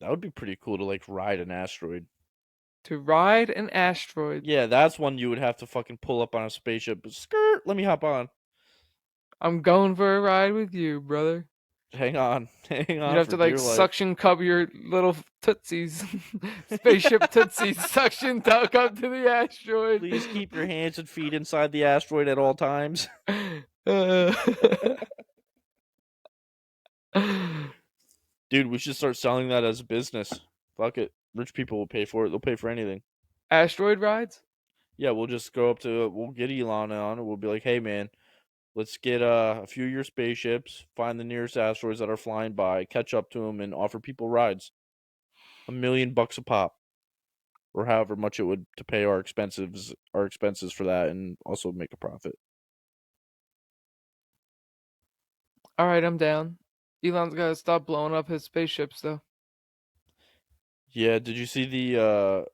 That would be pretty cool to like ride an asteroid. To ride an asteroid. Yeah, that's one you would have to fucking pull up on a spaceship. Skirt, let me hop on. I'm going for a ride with you, brother. Hang on, hang You'd on have for to like dear life. suction cup your little tootsies, spaceship tootsies, suction tuck up to the asteroid. Please keep your hands and feet inside the asteroid at all times. Uh, Dude, we should start selling that as a business. Fuck it. Rich people will pay for it. They'll pay for anything. asteroid rides? Yeah, we'll just go up to we'll get Elon on it. We'll be like, "Hey man, let's get a few of your spaceships, find the nearest asteroids that are flying by, catch up to them and offer people rides. $1 million a pop or however much it would to pay our expenses for that and also make a profit." All right, I'm down. Elon's gotta stop blowing up his spaceships, though. Yeah, did you see the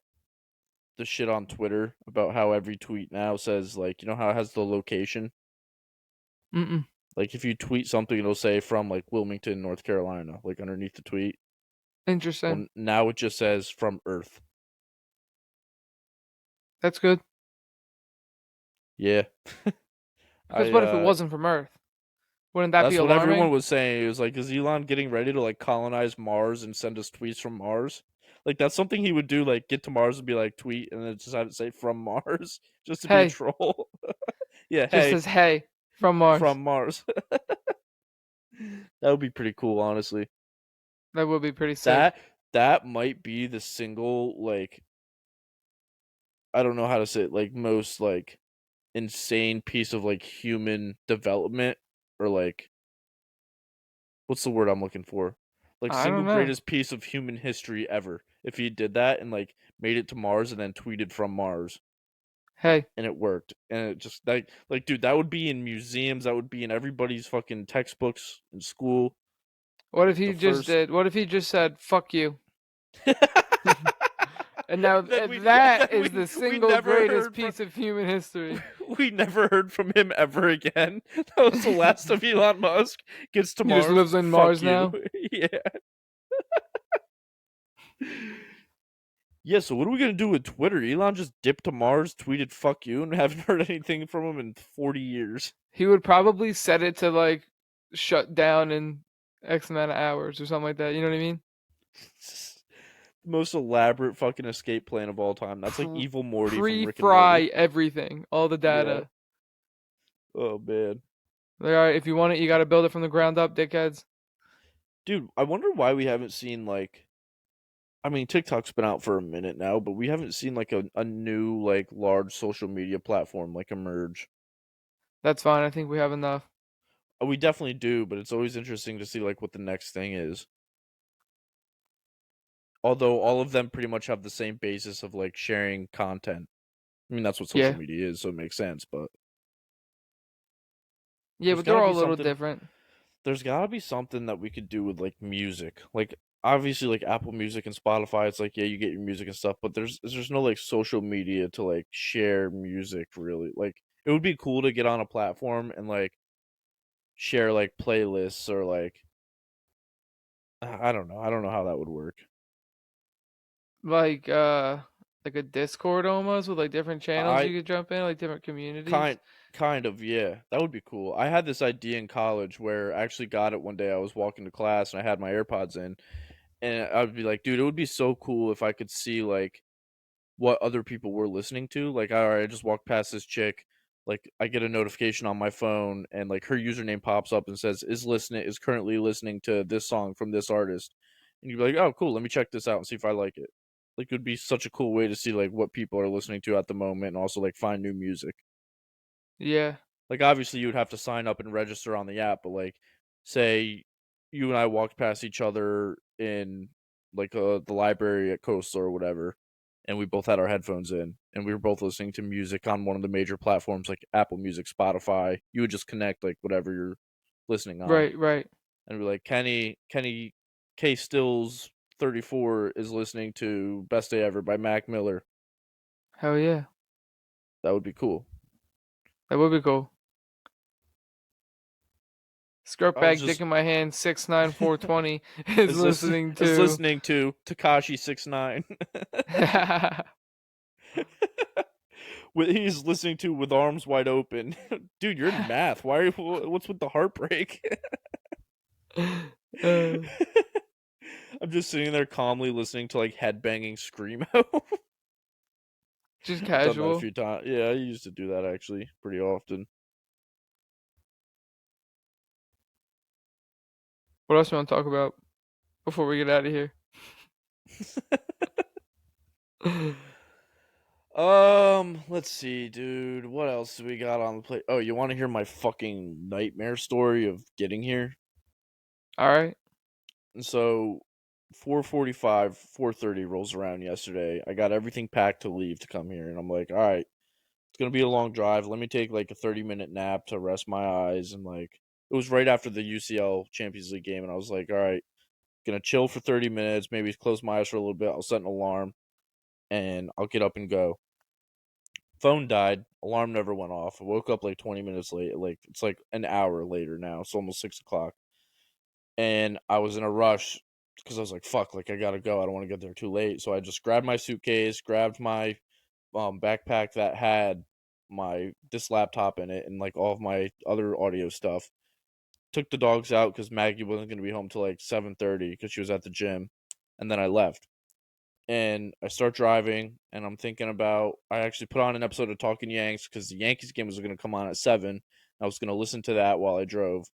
shit on Twitter about how every tweet now says like, you know how it has the location? Mm-mm. Like if you tweet something it'll say from like Wilmington, North Carolina, like underneath the tweet. Interesting. Well, now it just says from Earth. That's good. Yeah. Because I what if it wasn't from Earth? Wouldn't that be That's what everyone alarming? was saying. It was like, is Elon getting ready to like colonize Mars and send us tweets from Mars? Like that's something he would do, like get to Mars and be like tweet and then just have it say from Mars just to be a Hey, troll. Yeah, just hey, says hey from Mars. from Mars. That would be pretty cool, honestly. That would be pretty sick. That that might be the single like I don't know how to say it, like most like insane piece of like human development or like what's the word I'm looking for? Like I single don't know. greatest piece of human history ever. If he did that and like made it to Mars and then tweeted from Mars Hey, and it worked. And it just like dude, that would be in museums, that would be in everybody's fucking textbooks in school. what if he The just first did? What if he just said "fuck you"? And now then we that then is the we single never greatest heard from piece of human history. we never heard from him ever again. That was the last of Elon Musk. Gets to He just Mars. lives on Fuck Mars you. now. Yeah. Yeah, so what are we gonna do with Twitter? Elon just dipped to Mars, tweeted "fuck you," and haven't heard anything from him in 40 years. He would probably set it to like shut down in X amount of hours or something like that. You know what I mean? The most elaborate fucking escape plan of all time. That's like Pr- evil Morty from Rick and Pre-fry Morty. everything, all the Yeah. data. Oh man, Like, all right, if you want it, you got to build it from the ground up, dickheads. dude. I wonder why we haven't seen like. I mean, TikTok's been out for a minute now, but we haven't seen like a new like large social media platform like emerge. That's fine. I think we have enough. We definitely do, but it's always interesting to see like what the next thing is. Although all of them pretty much have the same basis of like sharing content. I mean, that's what social Yeah, media is, so it makes sense, but yeah, there's but got they're to all be a little something different. there's got to be something that we could do with like music. Like obviously like Apple Music and Spotify, it's like yeah, you get your music and stuff, but there's no like social media to like share music really. Like it would be cool to get on a platform and like share like playlists or like I don't know. I don't know how that would work. Like like a Discord almost with like different channels I you could jump in, like different communities. kind kind of yeah. That would be cool. I had this idea in college where I actually got it one day. I was walking to class and I had my AirPods in and I would be like, dude, it would be so cool if I could see like what other people were listening to. Like, all right, I just walked past this chick. Like, I get a notification on my phone, and like her username pops up and says, is currently listening to this song from this artist." And you'd be like, "Oh, cool. Let me check this out and see if I like it." Like, it would be such a cool way to see like what people are listening to at the moment, and also like find new music. Yeah, Like obviously you would have to sign up and register on the app, but like say you and I walked past each other in like the library at Coastal or whatever, and we both had our headphones in and we were both listening to music on one of the major platforms like Apple Music, Spotify. You would just connect like whatever you're listening on right, right. and be like Kenny K Stills 34 is listening to Best Day Ever by Mac Miller. Hell yeah, That would be cool. that would be cool. Skirt I was bag, dick just in my hand, 6'9", 420 is listening is to. listening to Takashi 69. He's listening to with arms wide open. Dude, you're in math. Why are you, what's with the heartbreak? uh, I'm just sitting there calmly listening to like headbanging screamo. just I've done that a casual. few times. Yeah, I used to do that actually pretty often. What else you want to talk about before we get out of here? Let's see, dude. What else do we got on the plate? Oh, you want to hear my fucking nightmare story of getting here? All right. And so 4:45, 4:30 rolls around yesterday. I got everything packed to leave to come here and I'm like, "All right, it's going to be a long drive. Let me take like a 30-minute nap to rest my eyes." And like it was right after the UCL Champions League game and I was like, "All right, going to chill for 30 minutes, maybe close my eyes for a little bit. I'll set an alarm and I'll get up and go." Phone died. Alarm never went off. I woke up like 20 minutes late. Like it's like an hour later now. It's almost 6 o'clock. And I was in a rush because I was like, "Fuck! Like I gotta go. I don't want to get there too late." So I just grabbed my suitcase, grabbed my backpack that had this laptop in it and like all of my other audio stuff. Took the dogs out because Maggie wasn't going to be home till like 7:30 because she was at the gym, and then I left. And I start driving, and I'm thinking about I actually put on an episode of Talking Yanks because the Yankees game was going to come on at 7. I was going to listen to that while I drove.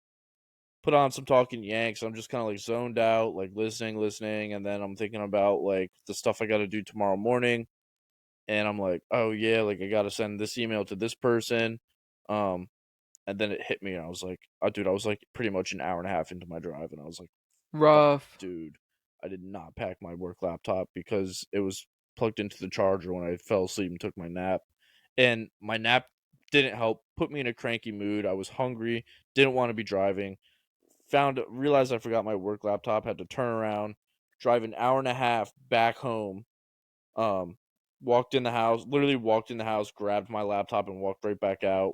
Put on some Talking Yanks. I'm just kind of like zoned out, like listening, and then I'm thinking about like the stuff I got to do tomorrow morning, and I'm like, oh yeah, like I got to send this email to this person, um, and then it hit me, and I was like, oh dude, I was like pretty much an hour and a half into my drive, and I was like, fuck, Rough. dude, I did not pack my work laptop because it was plugged into the charger when I fell asleep and took my nap, and my nap didn't help. Put me in a cranky mood. I was hungry, didn't want to be driving realized I forgot my work laptop, had to turn around, drive an hour and a half back home. Um, literally walked in the house, grabbed my laptop, and walked right back out.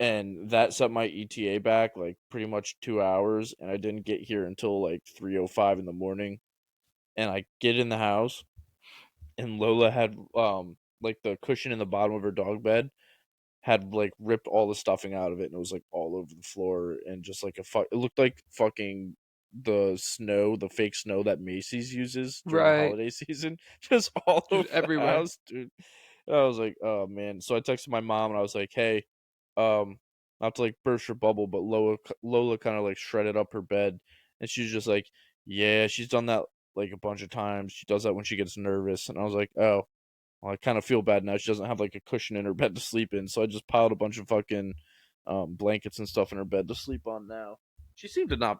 And that set my ETA back like pretty much 2 hours, and I didn't get here until like 3:05 in the morning. And I get in the house, and Lola had like the cushion in the bottom of her dog bed had like ripped all the stuffing out of it, and it was like all over the floor, and just like it looked like fucking the fake snow that Macy's uses during the Right. holiday season, just all over Just the everywhere. house, dude. And I was like, oh man. So I texted my mom and I was like, hey, um, not to like burst your bubble, but Lola kind of like shredded up her bed, and she's just like, yeah, she's done that like a bunch of times. She does that when she gets nervous, and I was like, oh, well, I kind of feel bad now. She doesn't have like a cushion in her bed to sleep in, so I just piled a bunch of fucking blankets and stuff in her bed to sleep on now. She seemed to not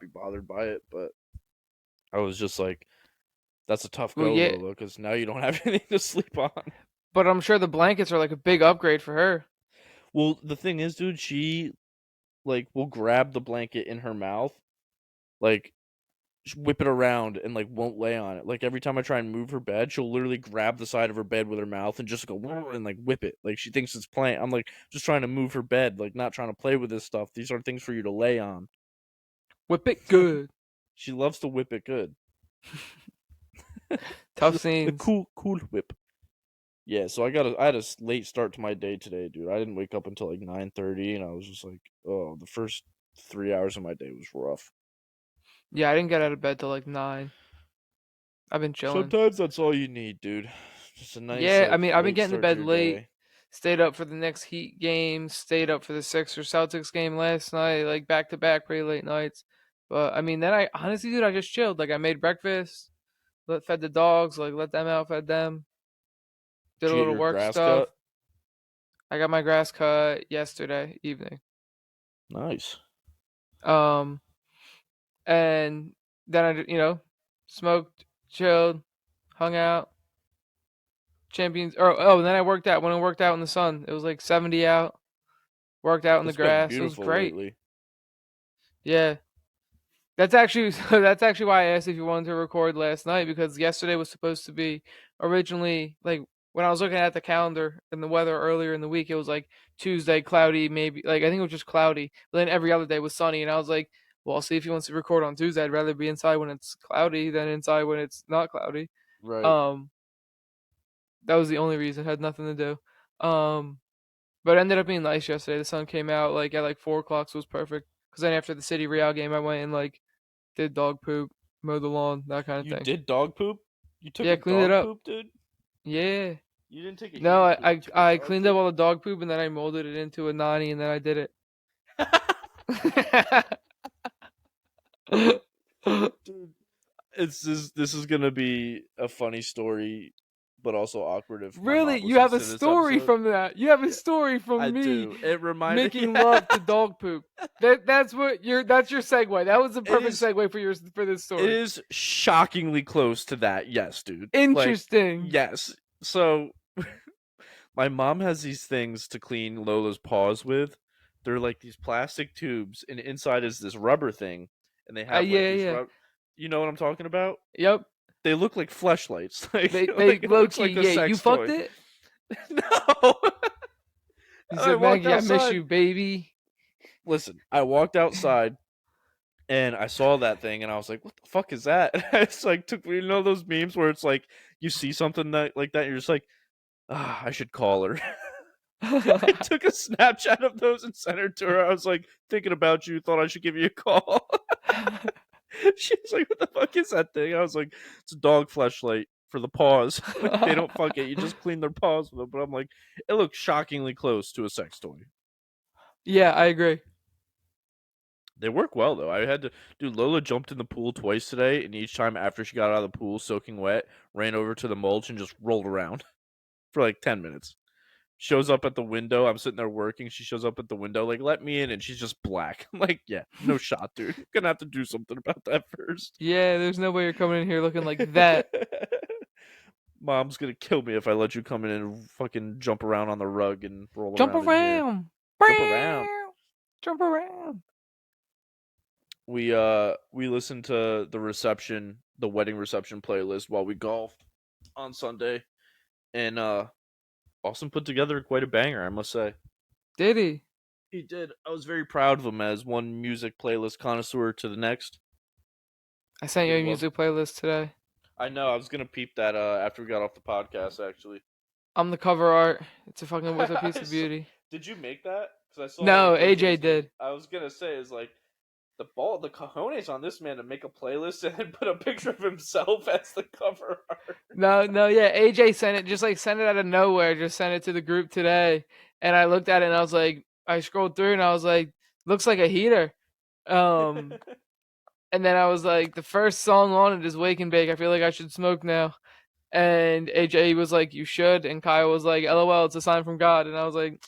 be bothered by it, but I was just like, "That's a tough Well, go, yeah, Lola, because now you don't have anything to sleep on." but I'm sure the blankets are like a big upgrade for her. Well, the thing is, dude, she like will grab the blanket in her mouth, like whip it around and like won't lay on it. Like every time I try and move her bed, she'll literally grab the side of her bed with her mouth and just go and like whip it. Like she thinks it's playing. I'm like just trying to move her bed, like not trying to play with this stuff. These are things for you to lay on. Whip it good. She loves to whip it good. Tough The scenes. cool whip. Yeah, so I had a late start to my day today, dude. I didn't wake up until like 9:30, and I was just like, oh, the first 3 hours of my day was rough. Yeah, I didn't get out of bed till like 9. I've been chilling. Sometimes that's all you need, dude. Just a nice Yeah, I like mean, I've been late getting to start to bed your late. day. Stayed up for the next Heat game. Stayed up for the Sixers Celtics game last night. Like back to back, pretty late nights. But I mean, then I honestly, dude, I just chilled. Like I made breakfast, fed the dogs, like let them out, fed them. Did Did a you get little your work grass stuff. cut? I got my grass cut yesterday evening. Nice. Um, and then smoked, chilled, hung out, champions. And then I worked out. When I worked out in the sun, it was like 70 out. Worked out in the It's been grass. It was beautiful great. lately. Yeah, that's actually that's actually why I asked if you wanted to record last night because yesterday was supposed to be originally like when I was looking at the calendar and the weather earlier in the week, it was like Tuesday cloudy, maybe like I think it was just cloudy. But then every other day was sunny, and I was like, well, I'll see if he wants to record on Tuesday. I'd rather be inside when it's cloudy than inside when it's not cloudy. Right. Um, that was the only reason. It had nothing to do. But it ended up being nice yesterday. The sun came out like at like 4 o'clock, so it was perfect. Because then after the City Real game, I went and like did dog poop, mowed the lawn, that kind of You thing. did dog poop? You took Yeah, a cleaned it dog up. poop, dude? Yeah. You didn't take a No, human I, poop. You I took a I dog cleaned up poop? all the dog poop and then I molded it into a nani and then I did it. Dude, this is gonna be a funny story, but also awkward if my Really, mom you have listens a to this story episode. from that. You have a Yeah, story I from me do. It reminded making yeah. love to dog poop. That's your segue. That was the It perfect is segue for this it story. is shockingly close to that. Yes, dude. Like Interesting. yes. So my mom has these things to clean Lola's paws with. They're like these plastic tubes, and inside is this rubber thing, and they have like Yeah, these yeah. rub. You know what I'm talking about? Yep. They look like fleshlights. They Like it low looks key, like a yeah, you sex fucked toy. it? No. He I said, walked Maggie, I miss outside. you, baby. Listen, I walked outside and I saw that thing and I was like, "What the fuck is that?" And it's like took those memes where it's like you see something that like that and you're just like, "Ah, I should call her." I took a Snapchat of those and sent her to her. I was like, thinking about you, thought I should give you a call. She was like, what the fuck is that thing? I was like, it's a dog fleshlight for the paws. Like, they don't fuck it. You just clean their paws with it. But I'm like, it looks shockingly close to a sex toy. Yeah, I agree. They work well though. I had to dude, Lola jumped in the pool twice today, and each time after she got out of the pool soaking wet, ran over to the mulch and just rolled around for like 10 minutes. Shows up at the window. I'm sitting there working. She shows up at the window, like, let me in, and she's just black. I'm like, yeah, no shot, dude. You're gonna have to do something about that first. Yeah, there's no way you're coming in here looking like that. Mom's gonna kill me if I let you come in and fucking jump around on the rug and roll Jump around in here. around. Jump around. Jump around. We listened to the wedding reception playlist while we golfed on Sunday, and Austin put together quite a banger, I must say. Did he? He did. I was very proud of him as one music playlist connoisseur to the next. I sent you Did a well. music playlist today. I know. I was gonna peep that after we got off the podcast. Actually, I'm the cover art. It's a piece of beauty. Did you make that? Because I saw No, like AJ AJ's name. did. I was gonna say is like the cojones on this man to make a playlist and then put a picture of himself as the cover art. No, yeah. AJ sent it, just like sent it out of nowhere. Just sent it to the group today, and I looked at it and I was like, I scrolled through and I was like, looks like a heater. Um, and then I was like, the first song on it is Wake and Bake. I feel like I should smoke now. And AJ was like, you should, and Kyle was like, LOL, it's a sign from God. And I was like,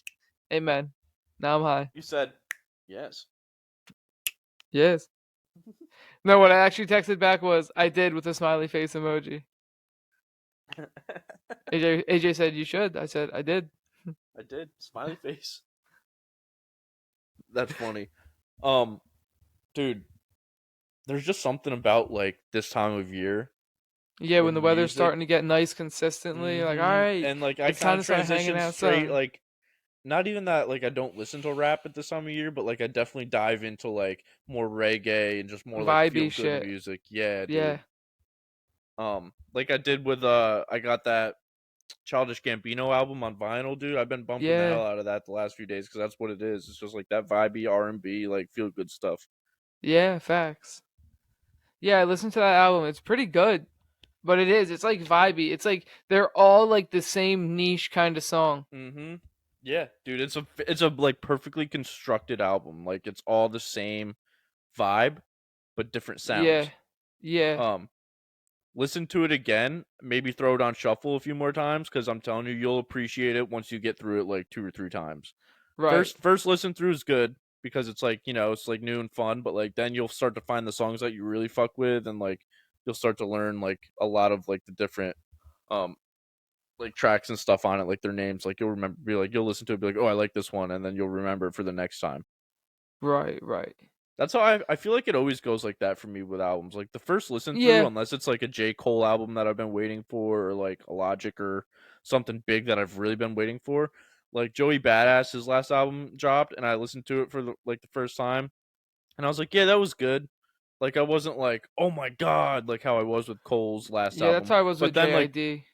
Amen. Now I'm high. You said yes. Yes. No, what I actually texted back was, I did, with a smiley face emoji. AJ said, you should. I said, I did. I did. Smiley face. That's funny. Dude, there's just something about like this time of year Yeah, with when the weather's music. starting to get nice consistently, like, all right, And like I it's kind time of to start hanging transition straight outside. like not even that like I don't listen to rap at this time of year, but like I definitely dive into like more reggae and just more like feel Vibey good shit. music. Yeah, Yeah. dude. Like I did with I got that Childish Gambino album on vinyl, dude. I've been bumping the Yeah. hell out of that the last few days because that's what it is. It's just like that vibey R&B, like feel good stuff. Yeah, facts. Yeah, I listened to that album. It's pretty good. But it is. It's like vibey. It's like they're all like the same niche kind of song. Mm-hmm. Yeah, dude. It's a like perfectly constructed album. Like it's all the same vibe, but different Yeah. sounds. Yeah. Um, Listen to it again. Maybe throw it on shuffle a few more times because I'm telling you, you'll appreciate it once you get through it like 2 or 3 times. Right. First listen through is good because it's like it's like new and fun, but like then you'll start to find the songs that you really fuck with, and like you'll start to learn like a lot of like the different um like tracks and stuff on it, like their names. Like you'll remember, be like you'll listen to it, be like, oh, I like this one, and then you'll remember it for the next time. Right. That's how I feel like it always goes like that for me with albums. Like the first listen through, Yeah. unless it's like a J. Cole album that I've been waiting for, or like a Logic or something big that I've really been waiting for. Like Joey Badass, his last album dropped, and I listened to it for the first time, and I was like, yeah, that was good. Like I wasn't like, oh my god, like how I was with Cole's last Yeah, that's album. how I was But with then like, JID.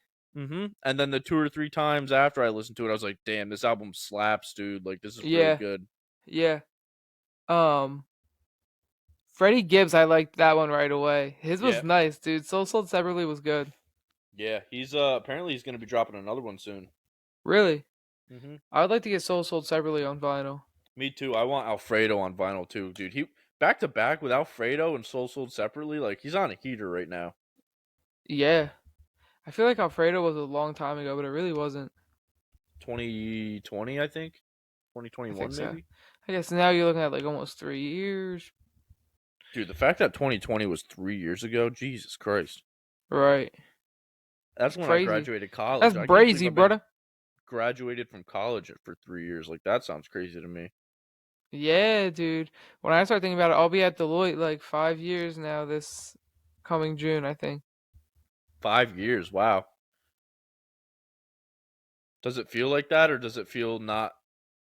and then the 2 or 3 times after I listened to it, I was like, damn, this album slaps, dude. Like this is really Yeah. good. Yeah. Um Freddie Gibbs, I liked that one right away. His was Yeah. nice, dude. Sold Separately was good. Yeah, he's apparently he's gonna be dropping another one soon. Really? hmm I would like to get Sold Separately on vinyl. Me too. I want Alfredo on vinyl too, dude. He back to back with Alfredo and Soul Sold separately. Like he's on a heater right now. Yeah. I feel like Alfredo was a long time ago, but it really wasn't. 2020, I think. I think 2021 so. maybe. I guess now you're looking at like almost 3 years. Dude, the fact that 2020 was 3 years ago, Jesus Christ. Right. It's That's when I crazy. graduated college. That's I can't believe brazy, I've been brother. graduated from college for 3 years. Like that sounds crazy to me. Yeah, dude. When I start thinking about it, I'll be at Deloitte like 5 years now this coming June, I think. 5 years, wow. Does it feel like that, or does it feel not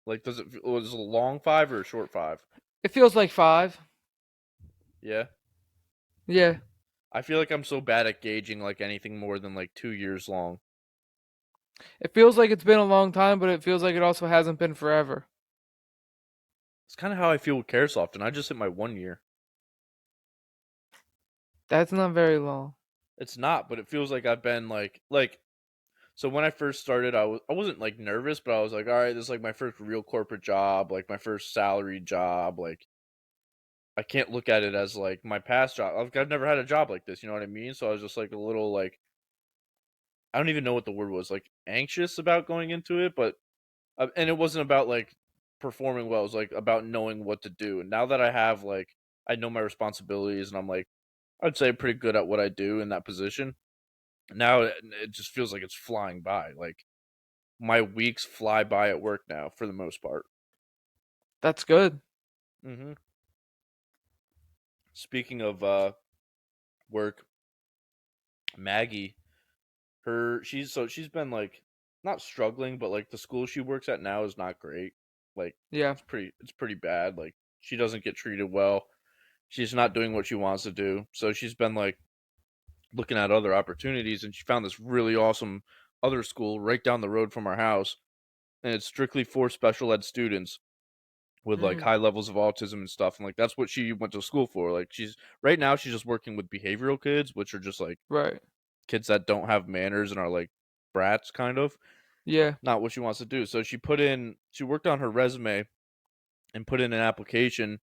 like? Was it a long 5 or a short 5? It feels like 5. Yeah. Yeah. I feel like I'm so bad at gauging like anything more than like 2 years long. It feels like it's been a long time, but it feels like it also hasn't been forever. It's kind of how I feel with Caresoft, and I just hit my 1 year. That's not very long. It's not, but it feels like I've been like. So when I first started, I wasn't like nervous, but I was like, all right, this is like my first real corporate job, like my first salary job. Like I can't look at it as like my past job. I've never had a job like this, you know what I mean? So I was just like a little like I don't even know what the word was, like anxious about going into it, but and it wasn't about like performing well. It was like about knowing what to do. And now that I have like I know my responsibilities, and I'm like I'd say pretty good at what I do in that position. Now it just feels like it's flying by. Like my weeks fly by at work now for the most part. That's good. hmm Speaking of work, Maggie, she's been like not struggling, but like the school she works at now is not great. Like Yeah. it's pretty bad. Like she doesn't get treated well. She's not doing what she wants to do. So she's been like looking at other opportunities, and she found this really awesome other school right down the road from our house, and it's strictly for special ed students with like Mm, high levels of autism and stuff, and like that's what she went to school for. Like she's right now she's just working with behavioral kids, which are just like right. kids that don't have manners and are like brats kind of. Yeah. Not what she wants to do. So she worked on her resume and put in an application,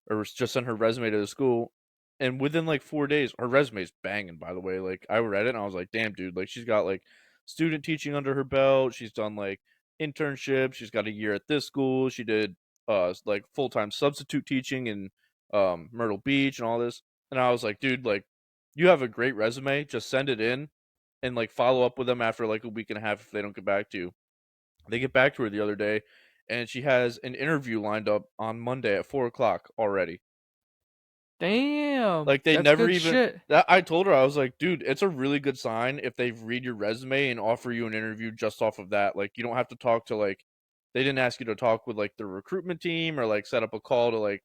or just sent her resume to the school, and within like 4 days her resume's banging, by the way. Like I read it and I was like, damn dude, like she's got like student teaching under her belt, she's done like internships, she's got a year at this school, she did like full-time substitute teaching in Myrtle Beach and all this. And I was like, dude, like you have a great resume, just send it in and like follow up with them after like a week and a half if they don't get back to you. They get back to her the other day, and she has an interview lined up on Monday at 4 o'clock already. Damn. Like they That's never good even. shit. I told her, I was like, dude, it's a really good sign if they read your resume and offer you an interview just off of that. Like you don't have to talk to like. They didn't ask you to talk with like the recruitment team or like set up a call to like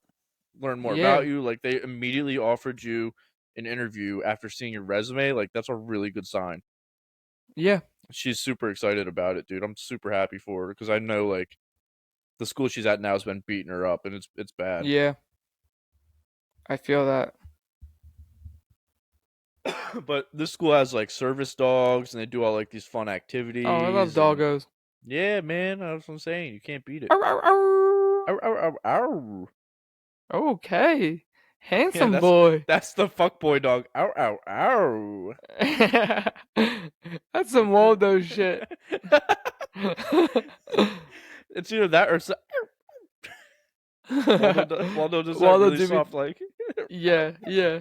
learn more Yeah. about you. Like they immediately offered you an interview after seeing your resume. Like that's a really good sign. Yeah. She's super excited about it, dude. I'm super happy for her because I know like the school she's at now has been beating her up, and it's bad. Yeah. I feel that. But this school has like service dogs, and they do all like these fun Oh, I love activities, and doggos. yeah, man, that's what I'm saying. You can't beat it. Arr, arr, arr. Ow, ow, ow, ow. Okay. Yeah, Handsome boy. that's the fuck boy dog. Ow, ow, ow. That's some Waldo shit. It's either that or Waldo does that Waldo really Jimmy. soft like. Yeah, yeah.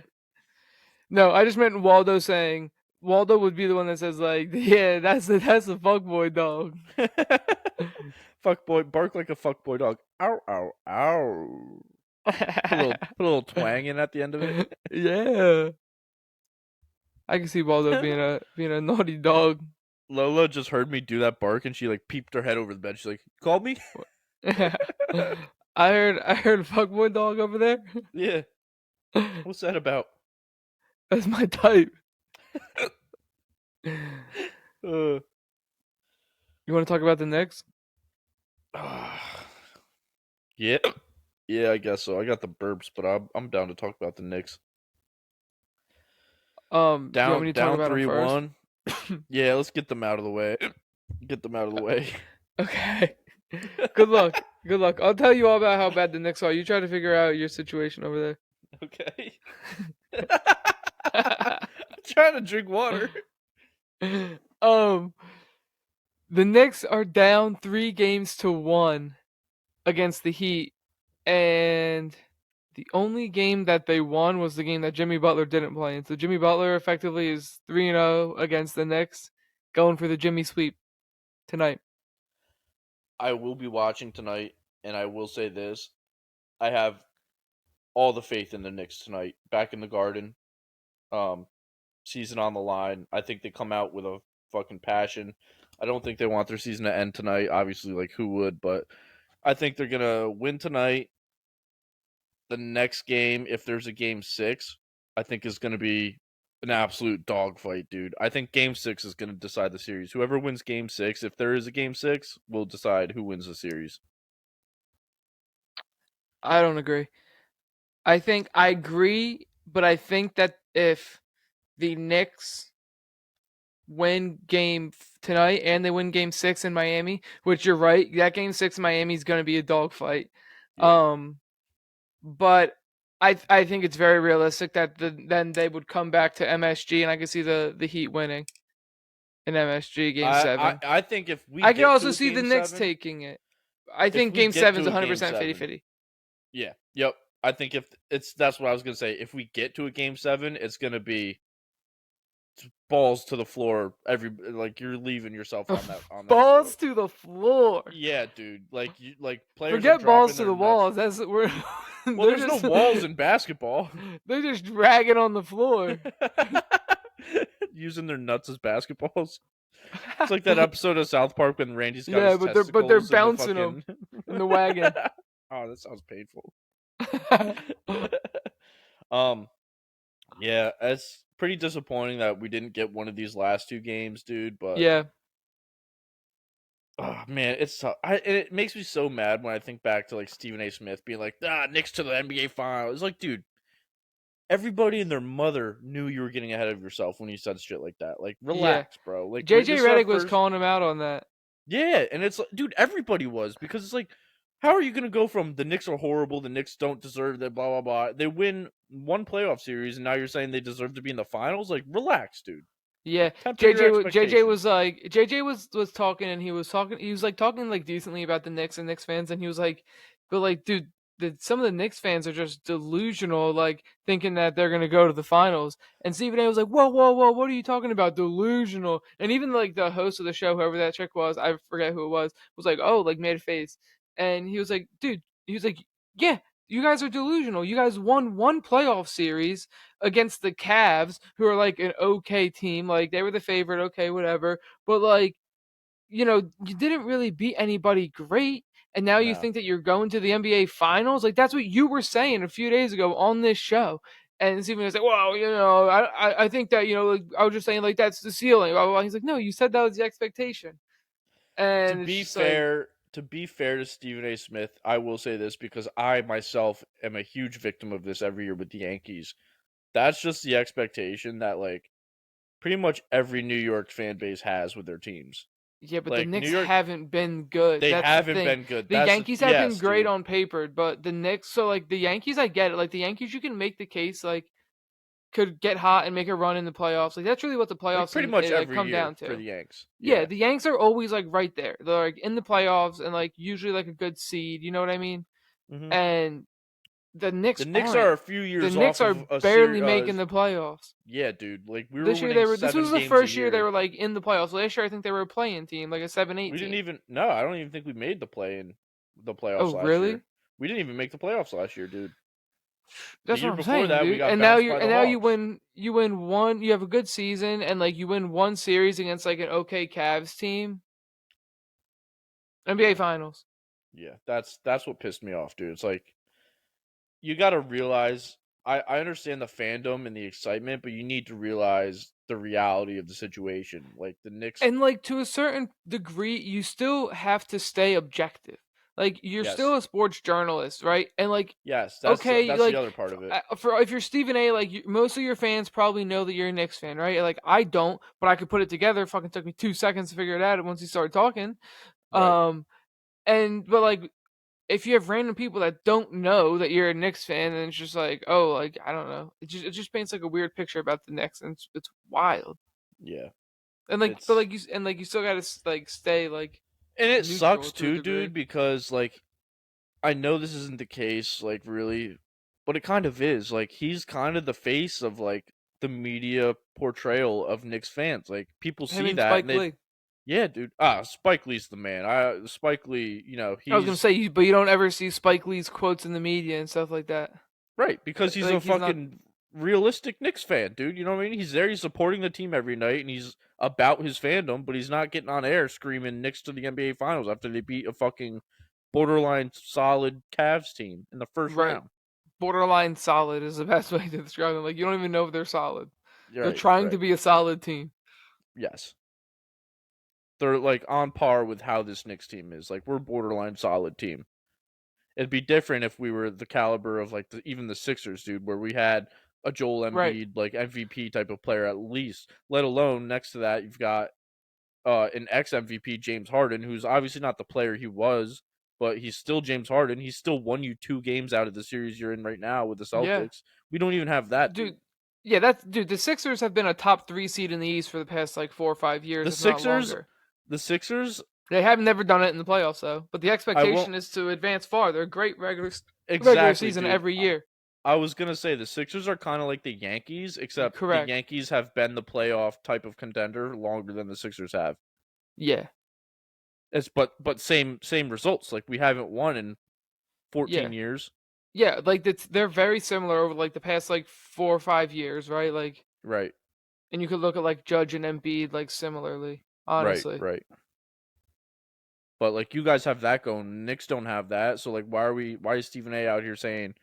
No, I just meant Waldo saying Waldo would be the one that says like, yeah, that's the fuckboy dog. Fuck boy, bark like a fuck boy dog. Ow, ow, ow. Put a little twang in at the end of it. Yeah, I can see Waldo being a naughty dog. Lola just heard me do that bark, and she like peeped her head over the bed. She's like, "Called me?" I heard fuckboy dog over there. Yeah. What's that about? That's my type. Uh, You want to talk about the Knicks? yeah, yeah, I guess so. I got the burps, but I'm down to talk about the Knicks. Do you want me to talk Down about them three first? one. Yeah, let's get them out of the way. Get them out of the way. Okay. Good luck. Good luck. I'll tell you all about how bad the Knicks are. You try to figure out your situation over Okay. I'm trying to drink water. there. The Knicks are down 3 games to 1 against the Heat, and the only game that they won was the game that Jimmy Butler didn't play in. So Jimmy Butler effectively is 3-0 against the Knicks, going for the Jimmy sweep tonight. I will be watching tonight, and I will say this: I have all the faith in the Knicks tonight. Back in the Garden, um, season on the line. I think they come out with a fucking passion. I don't think they want their season to end tonight. Obviously, like who would? But I think they're gonna win tonight. The next game, if there's a game 6, I think is gonna be an absolute dogfight, dude. I think Game 6 is going to decide the series. Whoever wins Game 6, if there is a Game 6, will decide who wins the series. I don't agree. I agree, but I think that if the Knicks win tonight and they win game 6 in Miami, which you're right, that game 6 in Miami is going to be a dogfight. Yeah. Um, but I think it's very realistic that then they would come back to MSG, and I can see the Heat winning in MSG game I, I 7. I think if we I can get also to a see the Game Knicks 7, taking it. I if think we game get 7 is to a Game 100% 7, 50-50. yeah. Yep. I think if it's that's what I was going to say. If we get to a Game 7, it's going to be balls to the floor. Like you're leaving yourself on that floor. Balls to the floor. Yeah, dude. Like players are Forget dropping balls to their the nuts. walls. That's we're Well, they're there's no just walls in basketball. they're just dragging on the floor. Using their nuts as basketballs. It's like that episode of South Park when Randy's got Yeah, his but they're testicles in the bouncing them fucking. in the wagon. Oh, that sounds painful. um, yeah, it's pretty disappointing that we didn't get one of these last two games, dude. But Yeah, oh man, it's tough. It makes me so mad when I think back to like Stephen A. Smith being like, Knicks to the NBA Finals. It's like, dude, everybody and their mother knew you were getting ahead of yourself when you said shit like that. Like, yeah. relax, bro. Like, JJ this is our Redick was first. calling him out on that. Yeah, and it's like, dude, everybody was because it's like, how are you gonna go from the Knicks are horrible, the Knicks don't deserve that, blah blah blah. They win one playoff series, and now you're saying they deserve to be in the finals? Like, relax, dude. Yeah, Temper your JJ expectations. was like JJ was talking, and he was like talking like decently about the Knicks and Knicks fans, and he was like, but like, dude, some of the Knicks fans are just delusional, like thinking that they're gonna go to the finals. And Stephen A was like, whoa, whoa, whoa, what are you talking about, delusional? And even like the host of the show, whoever that chick was, I forget who it was like, oh, like made a face, and he was like, dude, he was like, yeah. You guys are delusional. You guys won one playoff series against the Cavs, who are like an okay team. Like they were the favorite, okay, whatever. But like, you didn't really beat anybody great. And now you No. think that you're going to the NBA finals? Like that's what you were saying a few days ago on this show. And Stephen was like, well, I think that, like, I was just saying like that's the ceiling. Blah, blah, blah. He's like, no, you said that was the expectation. To And it's be just like, fair, to Stephen A. Smith, I will say this because I myself am a huge victim of this every year with the Yankees. That's just the expectation that like pretty much every New York fan base has with their teams. yeah, but the Like New Knicks York, haven't been good. they That's the haven't thing. been good. The Yankees have been Yes, great dude. on paper, but the Knicks, so like the Yankees, I get it. Like the Yankees, you can make the case like could get hot and make a run in the playoffs. Like that's really what the Like playoffs pretty much like every come year down for to. the Yanks. Yeah, Yeah. the Yanks are always like right there. They're like in the playoffs and like usually like a good seed. You know what I mean? hmm And the The Knicks Knicks are aren't. a few The years Knicks off are of a barely series. making the playoffs. Yeah, dude. Like we were This year they winning were. This 7 was the games a first year they year. were like in the playoffs. Last year I think they were a playing team, like a 7-8 We didn't team. even. No, I don't even think we made the Oh playoffs last really? year. We didn't even make the playoffs last year, dude. The That's what year I'm before saying, that, we dude. got And now bounced you're by and the now you Hawks. win one. You have a good season, and like you win one series against like an okay Cavs team. NBA Yeah, Finals. yeah. That's what pissed me off, dude. It's like you got to realize. I understand the fandom and the excitement, but you need to realize the reality of the situation. Like the Knicks. And like to a certain degree, you still have to stay objective. Like you're still Yes, a sports journalist, right? And like, yes. okay, That's the like other part of it. for if you're Stephen A, like most of your fans probably know that you're a Knicks fan, right? Like I don't, but I could put it together. It fucking took me 2 seconds to figure it out once he started talking. Right. Um, and but like if you have random people that don't know that you're a Knicks fan, and it's just like, oh, like I don't know, it just paints like a weird picture about the Knicks, and it's wild. Yeah. And like, but It's like you still gotta like stay like and it neutral sucks to a too, degree. dude, because like I know this isn't the case, like really, but it kind of is. Like he's kind of the face of like the media portrayal of Knicks fans. Like people Him see and that and Spike they, Lee. yeah, dude. Spike Lee's the man. Spike Lee, I was gonna he's say, but you don't ever see Spike Lee's quotes in the media and stuff like that. right because he's a Like he's not fucking realistic Knicks fan, dude. You know what I mean? He's there, he's supporting the team every night, and he's about his fandom, but he's not getting on air screaming Knicks to the NBA Finals after they beat a fucking borderline solid Cavs team in the first right. round. Borderline solid is the best way to describe them. Like you don't even know if they're solid. They're Right, trying to right. be a solid team. Yes. They're like on par with how this Knicks team is. Like we're borderline solid team. It'd be different if we were the caliber of like even the Sixers, dude, where we had a Joel Right. Embiid like MVP type of player at least. Let alone next to that, you've got an ex MVP James Harden, who's obviously not the player he was, but he's still James Harden. He's still won you 2 games out of the series you're in right now with the Yeah. Celtics. We don't even have that, dude. Dude. Yeah, that's dude. The Sixers have been a top 3 seed in the East for the past like 4 or 5 years, The if not Sixers, longer. the Sixers, They have never done it in the playoffs though. But the I won't expectation is to advance far. They're a great regular exactly, season dude. every year. I was gonna say the Sixers are kind of like the Yankees, except the Correct. Yankees have been the playoff type of contender longer than the Sixers have. Yeah. It's but same results. Like we haven't won in 14 Yeah. years. Yeah, like they're very similar over like the past like 4 or 5 years, right? Like, Right, and you could look at like Judge and Embiid like similarly, right, honestly. right. But like you guys have that going, Knicks don't have that. So like why is Stephen A out here saying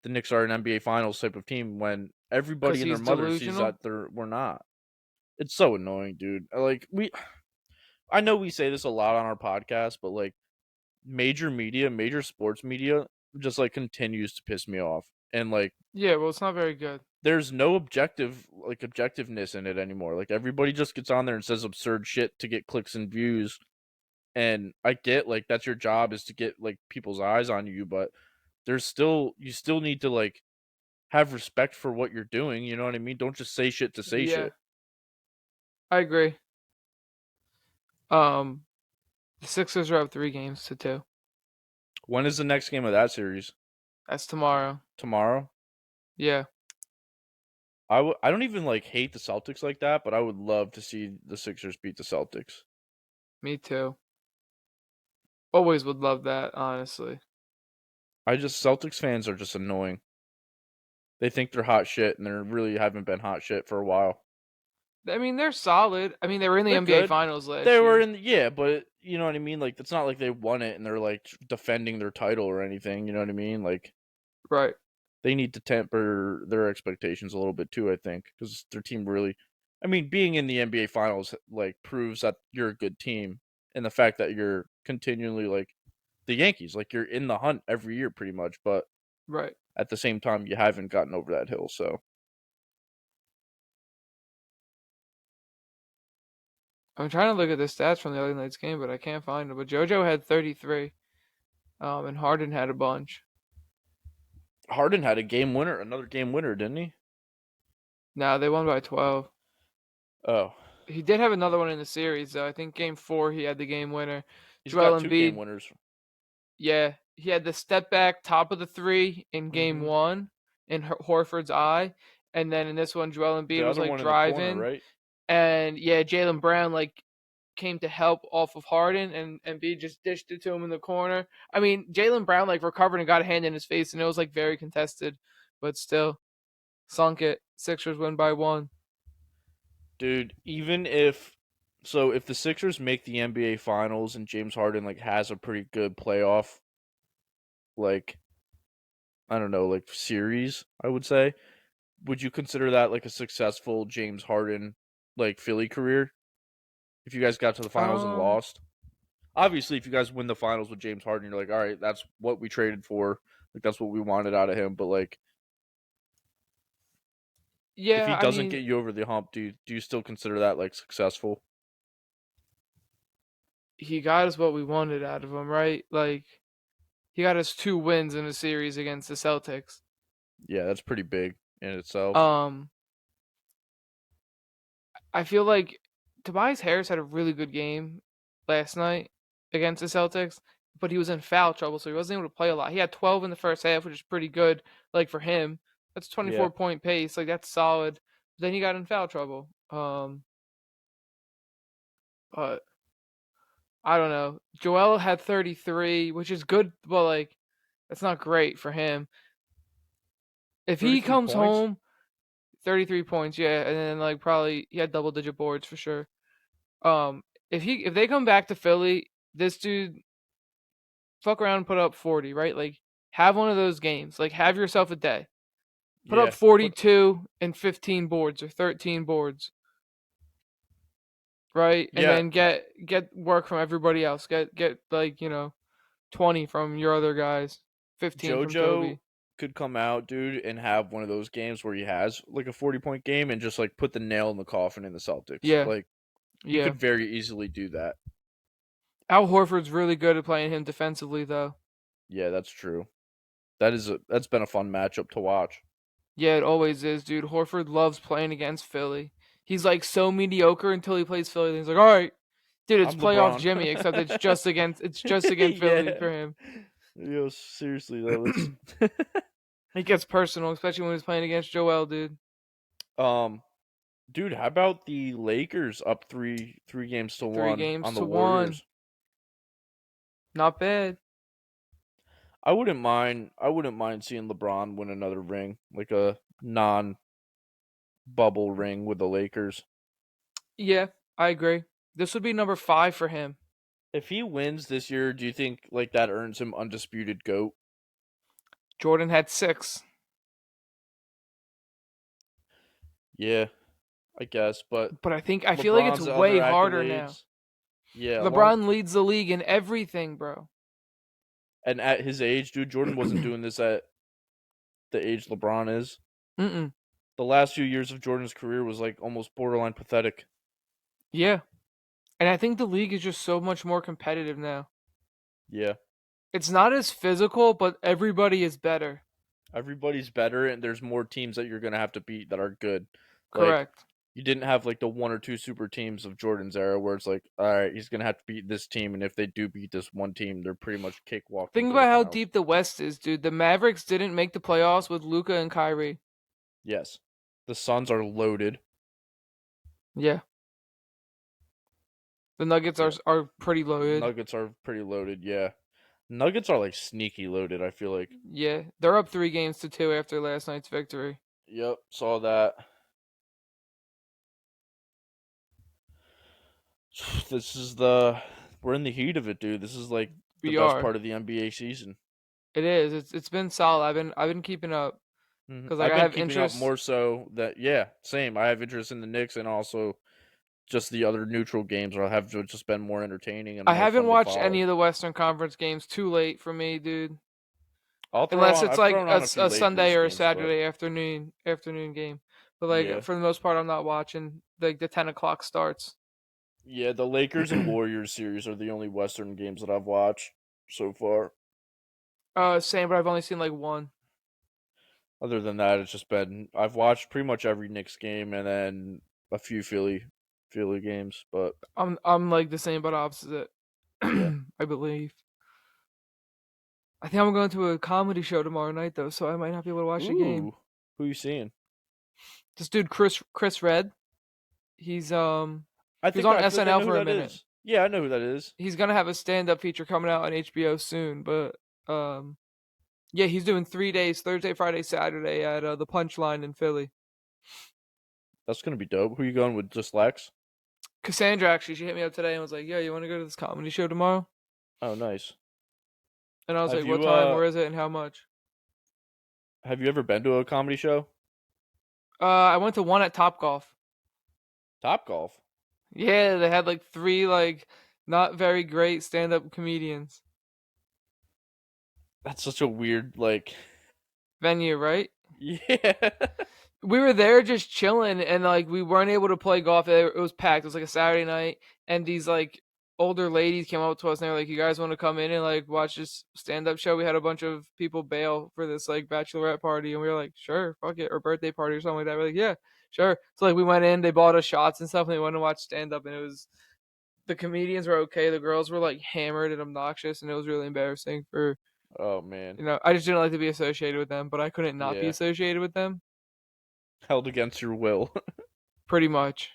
the Knicks are an NBA Finals type of team when Because everybody and their he's mother sees delusional. that we're not. It's so annoying, dude. Like I know we say this a lot on our podcast, but like major media, major sports media just like continues to piss me off. And like Yeah, well, it's not very good. there's no objectiveness in it anymore. Like everybody just gets on there and says absurd shit to get clicks and views. And I get like that's your job is to get like people's eyes on you, but you still need to like have respect for what you're doing, you know what I mean? Don't just say shit to say Yeah, shit. I agree. Um, the Sixers are up 3 games to 2. When is the next game of that series? That's tomorrow. Tomorrow? Yeah, I don't even like hate the Celtics like that, but I would love to see the Sixers beat the Celtics. me too. Always would love that, honestly. I just Celtics fans are just annoying. They think they're hot shit and they really haven't been hot shit for a while. I mean, they're solid. I mean, they were in the They're NBA good. Finals They last were year. in yeah, but you know what I mean? Like it's not like they won it and they're like defending their title or anything, you know what I mean? Like Right, they need to temper their expectations a little bit too, I think, cuz their team really I mean, being in the NBA finals like proves that you're a good team and the fact that you're continually like the Yankees, like you're in the hunt every year pretty much, but right. at the same time you haven't gotten over that hill, so I'm trying to look at the stats from the other night's game, but I can't find them. But JoJo had 33, and Harden had a bunch. Harden had a game winner, another game winner, didn't he? Nah, they won by 12. Oh, He did have another one in the series, though. I think game 4 he had the game winner. he's got Joel 2 game Embiid, winners. yeah, he had the step back top of the three in game Mhm. 1 in Horford's eye, and then in this one, Joel Embiid The was other like one in the corner, driving, right? and yeah, Jalen Brown like came to help off of Harden, and Embiid just dished it to him in the corner. I mean, Jalen Brown like recovered and got a hand in his face, and it was like very contested, but still sunk it. Sixers win by 1. Dude, even if the Sixers make the NBA finals and James Harden like has a pretty good playoff like I don't know, like series, I would say, would you consider that like a successful James Harden like Philly career if you guys got to the finals and Um, lost? Obviously, if you guys win the finals with James Harden, you're like, "All right, that's what we traded for. Like that's what we wanted out of him." But like if he yeah, I doesn't mean, get you over the hump, do you still consider that like successful? he got us what we wanted out of him, right? Like he got us 2 wins in a series against the Celtics. Yeah, that's pretty big in itself. Um, I feel like Tobias Harris had a really good game last night against the Celtics, but he was in foul trouble, so he wasn't able to play a lot. He had 12 in the first half, which is pretty good, like for him. That's Yeah. 24-point pace, like that's solid. But then he got in foul trouble. But I don't know. Joel had 33, which is good, but like that's not great for him. If he 33 comes points? home, 33 points, yeah, and then like probably he had double digit boards for sure. Um, if they come back to Philly, this dude fuck around and put up 40, right? Like have one of those games. Like have yourself a day. Put up Yeah, but 42 and 15 boards or 13 boards, right? And yeah, then get work from everybody else. Get like, 20 from your other guys, 15 from JoJo Toby. could come out, dude, and have one of those games where he has like a 40-point game and just like put the nail in the coffin in the Celtics. Yeah, Like he yeah. could very easily do that. Al Horford's really good at playing him defensively, though. Yeah, that's true. That's been a fun matchup to watch. Yeah, it always is, dude. Horford loves playing against Philly. He's like so mediocre until he plays Philly. Then he's like, all right, dude, it's I'm playoff LeBron. Jimmy, except it's just against Philly Yeah. for him. Yo, seriously though, that's It gets personal, especially when he's playing against Joel, dude. um dude, how about the Lakers up three games to Three one games on the to one, Warriors? not bad. I wouldn't mind seeing LeBron win another ring, like a non bubble ring with the Lakers. Yeah, I agree. This would be number 5 for him. If he wins this year, do you think like that earns him undisputed GOAT? Jordan had 6, Yeah, I guess, but but I feel like it's LeBron's other way harder now. accolades, yeah, along LeBron leads the league in everything, bro. and at his age, dude, Jordan wasn't doing this at the age LeBron is. Mm-mm. The last few years of Jordan's career was like almost borderline pathetic. Yeah, and I think the league is just so much more competitive now. Yeah, It's not as physical, but everybody is better. everybody's better, and there's more teams that you're gonna have to beat that are good. Like Correct. you didn't have like the one or two super teams of Jordan's era where it's like, all right, he's gonna have to beat this team, and if they do beat this one team, they're pretty much cakewalking Think to the about how finals. deep the West is, dude. The Mavericks didn't make the playoffs with Luca and Kyrie. Yes, the Suns are loaded. Yeah. The Nuggets are Yeah, are pretty loaded. Nuggets are pretty loaded. Yeah, Nuggets are like sneaky loaded. I feel like. Yeah, they're up 3 games to 2 after last night's victory. Yep, saw that. This is the we're in the heat of it, dude. This is like the We best are. part of the NBA season. It is. It's been solid. I've been keeping up because like I've I been have keeping up interest. more so that yeah, same. I have interest in the Knicks and also just the other neutral games or have just been more entertaining and I more haven't fun to watched any follow. of the Western Conference games. Too late for me, dude. I'll throw Unless on. it's I've like thrown on a few a Sunday Lakers or a games, but Saturday afternoon game. But like yeah, for the most part, I'm not watching like the 10 o'clock starts. yeah. The Lakers and Warriors series are the only Western games that I've watched so far. Same, but I've only seen like one. Other than that, it's just been I've watched pretty much every Knicks game and then a few Philly games, but I'm like the same but opposite. yeah. I believe. I think I'm going to a comedy show tomorrow night though, so I might not be able to watch the game. Ooh, who you seeing? This dude Chris Red, he's I he was think on I feel like I SNL know who for a that minute. is. Yeah, I know who that is. He's gonna have a stand up feature coming out on HBO soon, but yeah, he's doing 3 days, Thursday, Friday, Saturday at the Punchline in Philly. That's gonna be dope. Who you going with? Just Lex? Cassandra actually, she hit me up today and was like, "Yo, you want to go to this comedy show tomorrow?" Oh, nice. And I was Have like, "What you time? uh Where is it? And how much?" have you ever been to a comedy show? I went to one at Top Golf. Top Golf. Yeah, they had like 3 like not very great stand up comedians. That's such a weird like Venue, right? yeah. We were there just chilling and like we weren't able to play golf. It was packed. It was like a Saturday night and these like older ladies came up to us and they were like, "You guys want to come in and like watch this stand up show?" We had a bunch of people bail for this like bachelorette party and we were like, "Sure, fuck it," or birthday party or something like that. We're like, "Yeah, sure." So like we went in, they bought us shots and stuff and they went to watch stand up and it was the comedians were okay. The girls were like hammered and obnoxious and it was really embarrassing for Oh man. I just didn't like to be associated with them, but I couldn't not be Yeah. associated with them. Held against your will. Pretty much.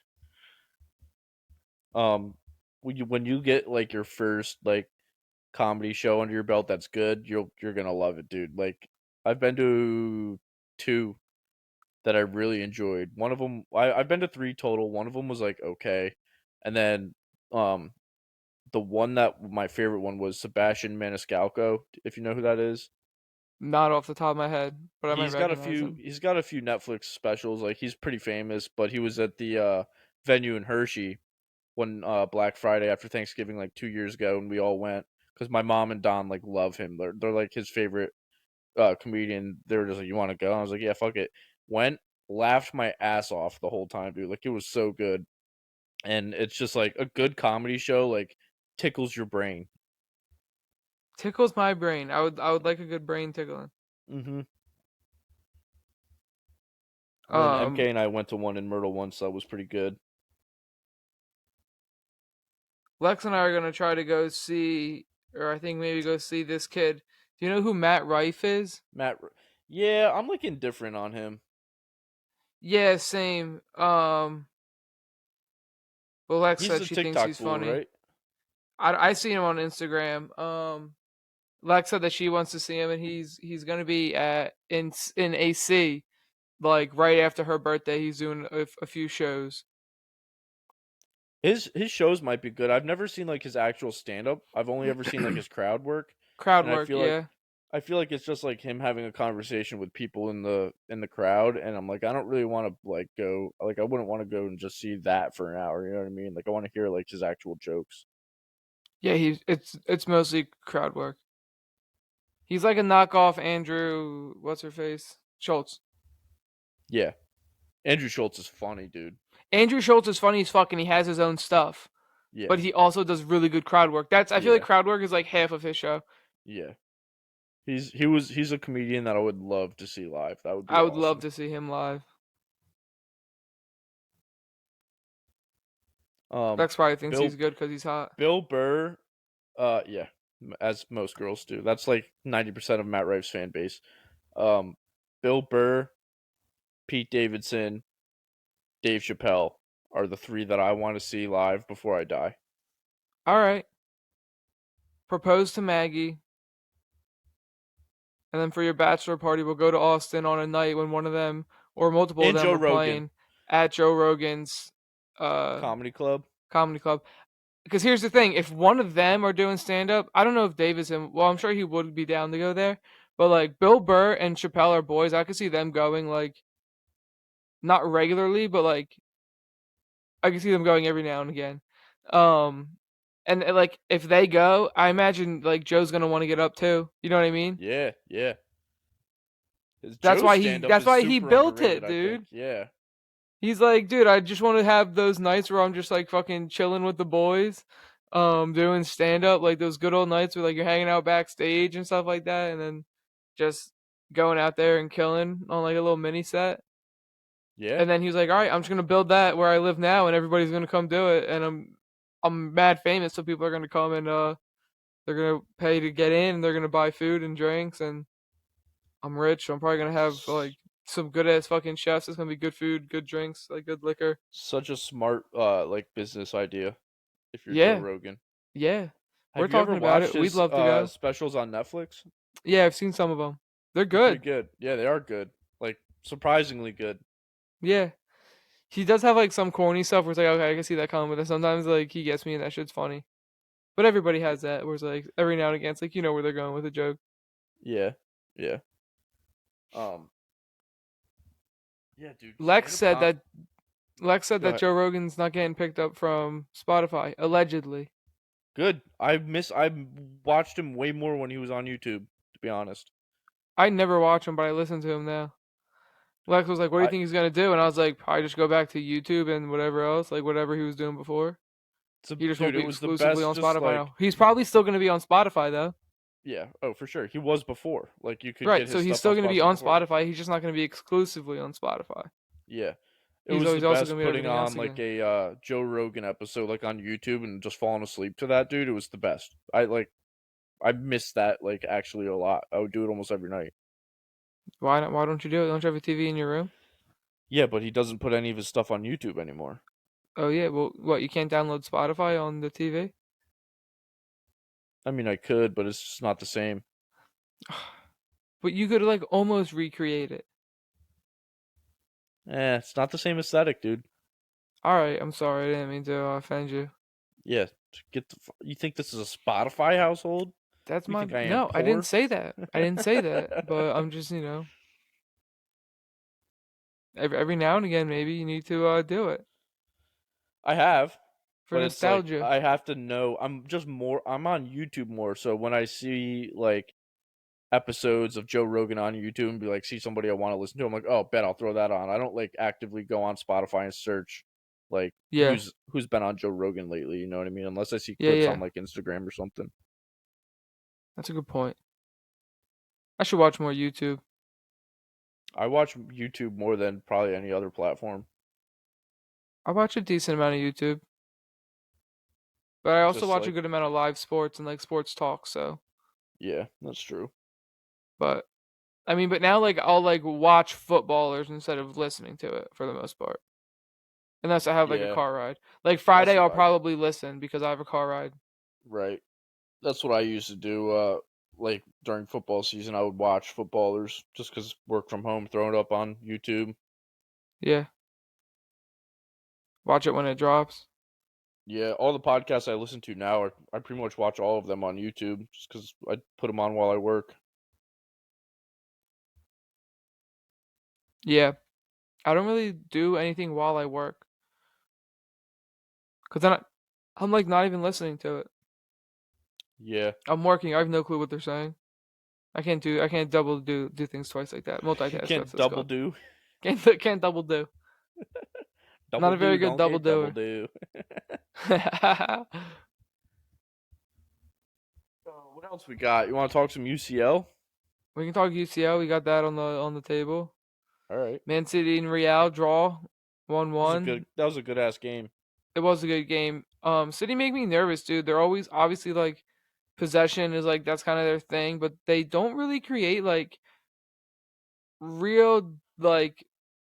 um when you get like your first like comedy show under your belt that's good, you're gonna love it, dude. Like I've been to two that I really enjoyed. One of them, I've been to three total. One of them was like okay, and then um the one that my favorite one was Sebastian Maniscalco. If you know who that is, Not off the top of my head, but I might recognize him. He's got a few Netflix specials. Like he's pretty famous, but he was at the venue in Hershey when Black Friday after Thanksgiving like 2 years ago, and we all went because my mom and Don like love him. They're like his favorite comedian. They were just like, "You want to go?" And I was like, "Yeah, fuck it." Went, laughed my ass off the whole time, dude. Like it was so good, and it's just like a good comedy show. Like tickles your brain. Tickles my brain. I would like a good brain tickling. Mm-hmm. And then Um, MK and I went to one in Myrtle once. So that was pretty good. Lex and I are gonna try to go see, or I think maybe go see this kid. Do you know who Matt Rife is? Matt, yeah, I'm like indifferent on him. Yeah, same. Well, Lex He's said a she thinks TikTok he's fool, funny. right? I seen him on Instagram. Lex said that she wants to see him, and he's gonna be at in AC like right after her birthday. He's doing a few shows. His shows might be good. I've never seen like his actual stand up. I've only ever seen like his crowd work, Crowd and work, yeah. I feel like it's just like him having a conversation with people in the crowd, and I'm like I don't really want to like go like I wouldn't want to go and just see that for an hour. You know what I mean? Like I want to hear like his actual jokes. Yeah, it's mostly crowd work. He's like a knockoff Andrew, what's her face? Schultz. Yeah, Andrew Schultz is funny, dude. Andrew Schultz is funny as fuck and he has his own stuff. Yeah, But he also does really good crowd work. I feel like yeah, crowd work is like half of his show. yeah. He's a comedian that I would love to see live. That would be I would love awesome. to see him live. Um, Lex probably thinks he's Bill good because he's hot. Bill Burr, yeah, as most girls do. That's like 90% of Matt Rife's fan base. Um, Bill Burr, Pete Davidson, Dave Chappelle are the three that I want to see live before I die. All right. Propose to Maggie. And then for your bachelor party, we'll go to Austin on a night when one of them or multiple of And them Joe are Rogan, playing at Joe Rogan's uh, Comedy Club. comedy club. Because here's the thing: if one of them are doing stand up, I don't know if Dave is in. Well, I'm sure he would be down to go there. But like Bill Burr and Chappelle are boys. I could see them going like not regularly, but like I could see them going every now and again. Um, and like if they go, I imagine like Joe's gonna want to get up too. You know what I mean? Yeah, yeah. His That's Joe's why he. stand up That's is why he super built underrated, it, I think. dude. Yeah. He's like, dude, I just want to have those nights where I'm just like fucking chilling with the boys, doing stand up, like those good old nights where like you're hanging out backstage and stuff like that, and then just going out there and killing on like a little mini set. Yeah. And then he was like, all right, I'm just gonna build that where I live now, and everybody's gonna come do it, and I'm mad famous, so people are gonna come and they're gonna pay to get in, and they're gonna buy food and drinks, and I'm rich, so I'm probably gonna have like some good ass fucking chefs. It's gonna be good food, good drinks, like good liquor. Such a smart like business idea if you're Joe Yeah, Rogan. yeah. We're Have you ever talking about watched it. We'd his love to go. specials on Netflix? Yeah, I've seen some of them. They're They're pretty good. good. Yeah, they are good. Like surprisingly good. Yeah. He does have like some corny stuff where it's like, okay, I can see that coming, but then sometimes like he gets me and that shit's funny. But everybody Y- has that where it's like every now and again it's like you know where they're going with a joke. Yeah. Yeah. Um yeah, dude, Lex said that Lex said go that ahead. Joe Rogan's not getting picked up from Spotify, allegedly. Good. I watched him way more when he was on YouTube, to be honest. I never watch him, but I listen to him now. Lex was like, what do you I think he's gonna do? And I was like, probably just go back to YouTube and whatever else, like whatever he was doing before. He just won't dude, be it was the exclusively best on just Spotify like now. He's probably still gonna be on Spotify though. yeah, oh, for sure. He was before. Like you could Right, get so his he's stuff still on going to be Spotify on before. Spotify. He's just not going to be exclusively on Spotify. Yeah. It He's was always the also going best to be putting everything else on like again. a Joe Rogan episode like on YouTube and just falling asleep to that dude. It was the best. I missed that like actually a lot. I would do it almost every night. Why not? Why don't you do it? Don't you have a TV in your room? Yeah, but he doesn't put any of his stuff on YouTube anymore. Oh yeah. Well, what? You can't download Spotify on the TV? I mean, I could, but it's just not the same. But you could like almost recreate it. It's not the same aesthetic, dude. All right. I'm sorry. I didn't mean to offend you. Yeah, you think this is a Spotify household? That's You my think I am no. I didn't poor? say that. I didn't say that. But I'm just every now and again maybe you need to do it I have, for but it's like nostalgia. I have to know. I'm on YouTube more, so when I see like episodes of Joe Rogan on YouTube and be like, see somebody I want to listen to, I'm like, oh, bet I'll throw that on. I don't like actively go on Spotify and search like Yeah, who's been on Joe Rogan lately. You know what I mean? Unless I see yeah, clips on yeah. like Instagram or something. That's a good point. I should watch more YouTube. I watch YouTube more than probably any other platform. I watch a decent amount of YouTube, but I also Just watch a like, good amount of live sports and like sports talk. So, yeah, that's true. but I mean, but now like I'll like watch footballers instead of listening to it for the most part, unless I have like a Yeah, car ride. Like that's Friday, what I'll I probably listen because I have a car ride. right. That's what I used to do. Like during football season, I would watch footballers just because work from home, throw it up on YouTube. Yeah, watch it when it drops. Yeah, all the podcasts I listen to now, I pretty much watch all of them on YouTube just because I put them on while I work. Yeah, I don't really do anything while I work because I'm like not even listening to it. Yeah, I'm working. I have no clue what they're saying. I can't do things twice like that. you Multitask. That's can't what it's double called. do, Can't double do. Not double a very do, good don't double get double doer. do. We What else we got? You want to talk some UCL? can talk UCL. We got that on the table. All right, Man City and Real draw, 1-1. that was a good ass game. It was a good game. City make me nervous, dude. They're always obviously like possession is like that's kind of their thing, but they don't really create like real like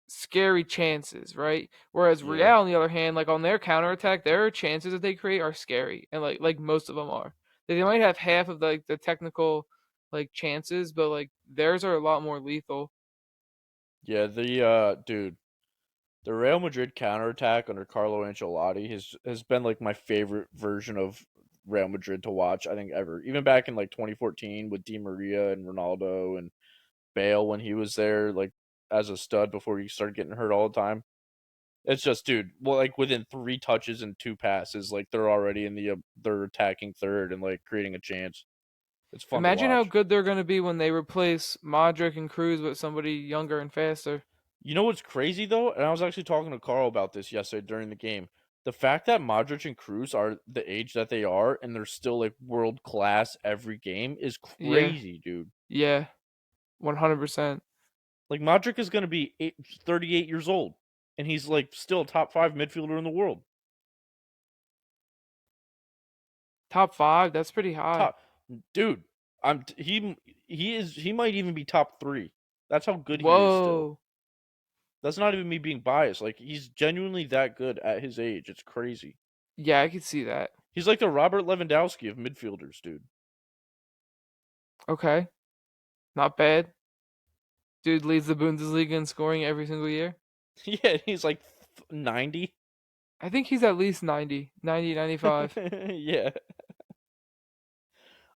scary chances, right? Whereas Real, Yeah, on the other hand, like on their counterattack, their chances that they create are scary, and like most of them are. They might have half of like the technical like chances, but like theirs are a lot more lethal. yeah. Dude, the Real Madrid counterattack under Carlo Ancelotti has been like my favorite version of Real Madrid to watch. I think ever. Even back in like 2014 with Di Maria and Ronaldo and Bale when he was there, like as a stud before he started getting hurt all the time. It's just, dude. Well, like within 3 touches and 2 passes, like they're already in they're attacking third and like creating a chance. It's fun to Imagine how watch. good they're gonna be when they replace Modric and Cruz with somebody younger and faster. You know what's crazy though, and I was actually talking to Carl about this yesterday during the game. The fact that Modric and Cruz are the age that they are, and they're still like world class every game, is Yeah, crazy, dude. yeah, 100%. Like Modric is going to be 38 years old, and he's like still top 5 midfielder in the world. Top five, that's pretty high. Top, dude. He might even be top 3. That's how good he is still. Whoa. That's not even me being biased. Like he's genuinely that good at his age. It's crazy. Yeah, I could see that. He's like the Robert Lewandowski of midfielders, dude. Okay, not bad. Dude leads the Bundesliga in scoring every single year. Yeah, he's like 90. I think he's at least 90, 90, 95. Yeah.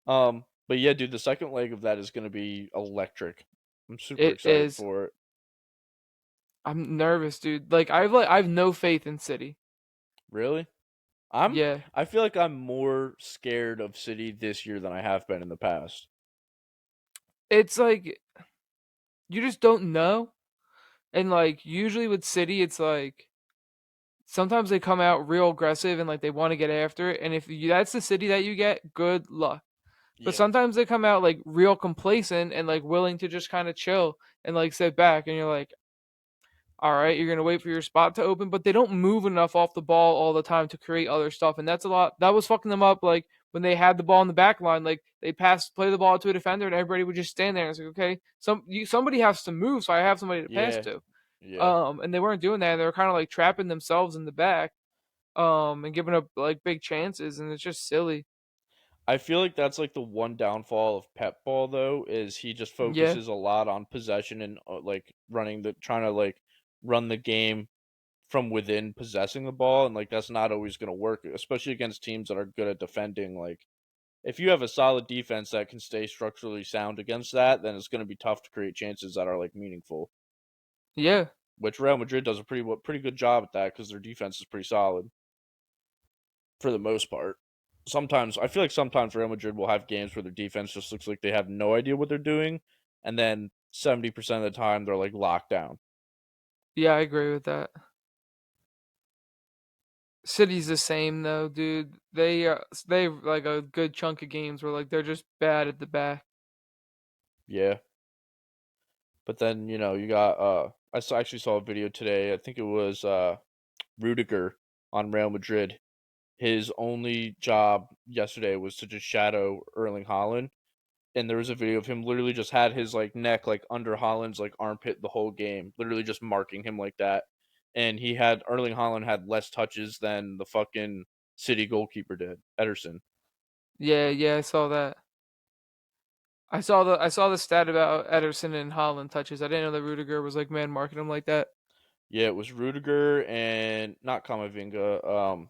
But yeah, dude, the second leg of that is going to be electric. I'm super It excited is. for it. I'm nervous, dude. I've no faith in City. Really? I'm Yeah. I feel like I'm more scared of City this year than I have been in the past. It's like you just don't know. And like usually with City it's like sometimes they come out real aggressive and like they want to get after it and if that's the City that you get, good luck. But Yeah. sometimes they come out like real complacent and like willing to just kind of chill and like sit back and you're like, all right, you're gonna wait for your spot to open, but they don't move enough off the ball all the time to create other stuff, and that's a lot. That was fucking them up. Like when they had the ball in the back line, like they play the ball to a defender, and everybody would just stand there. And it's like, okay, somebody has to move, so I have somebody to pass Yeah. to. Yeah. And they weren't doing that. They were kind of like trapping themselves in the back, and giving up like big chances, and it's just silly. I feel like that's like the one downfall of Pep Ball though is he just Yeah, focuses a lot on possession and like trying to like run the game from within possessing the ball and like that's not always going to work especially against teams that are good at defending like if you have a solid defense that can stay structurally sound against that, then it's going to be tough to create chances that are like meaningful. Yeah, Which Real Madrid does a pretty good job at that because their defense is pretty solid for the most part. Sometimes I feel like sometimes Real Madrid will have games where their defense just looks like they have no idea what they're doing, and then 70% of the time they're like locked down. yeah, I agree with that. City's the same though, dude. They like a good chunk of games where like they're just bad at the back. Yeah, but then you got actually saw a video today. I think it was Rudiger on Real Madrid. His only job yesterday was to just shadow Erling Haaland, and there was a video of him literally just had his like neck like under Haaland's like armpit the whole game, literally just marking him like that. And Erling Haaland had less touches than the fucking City goalkeeper did, Ederson. Yeah, yeah, I saw that. I saw the stat about Ederson and Holland touches. I didn't know that Rudiger was like man marking him like that. Yeah, it was Rudiger and not Kamavinga,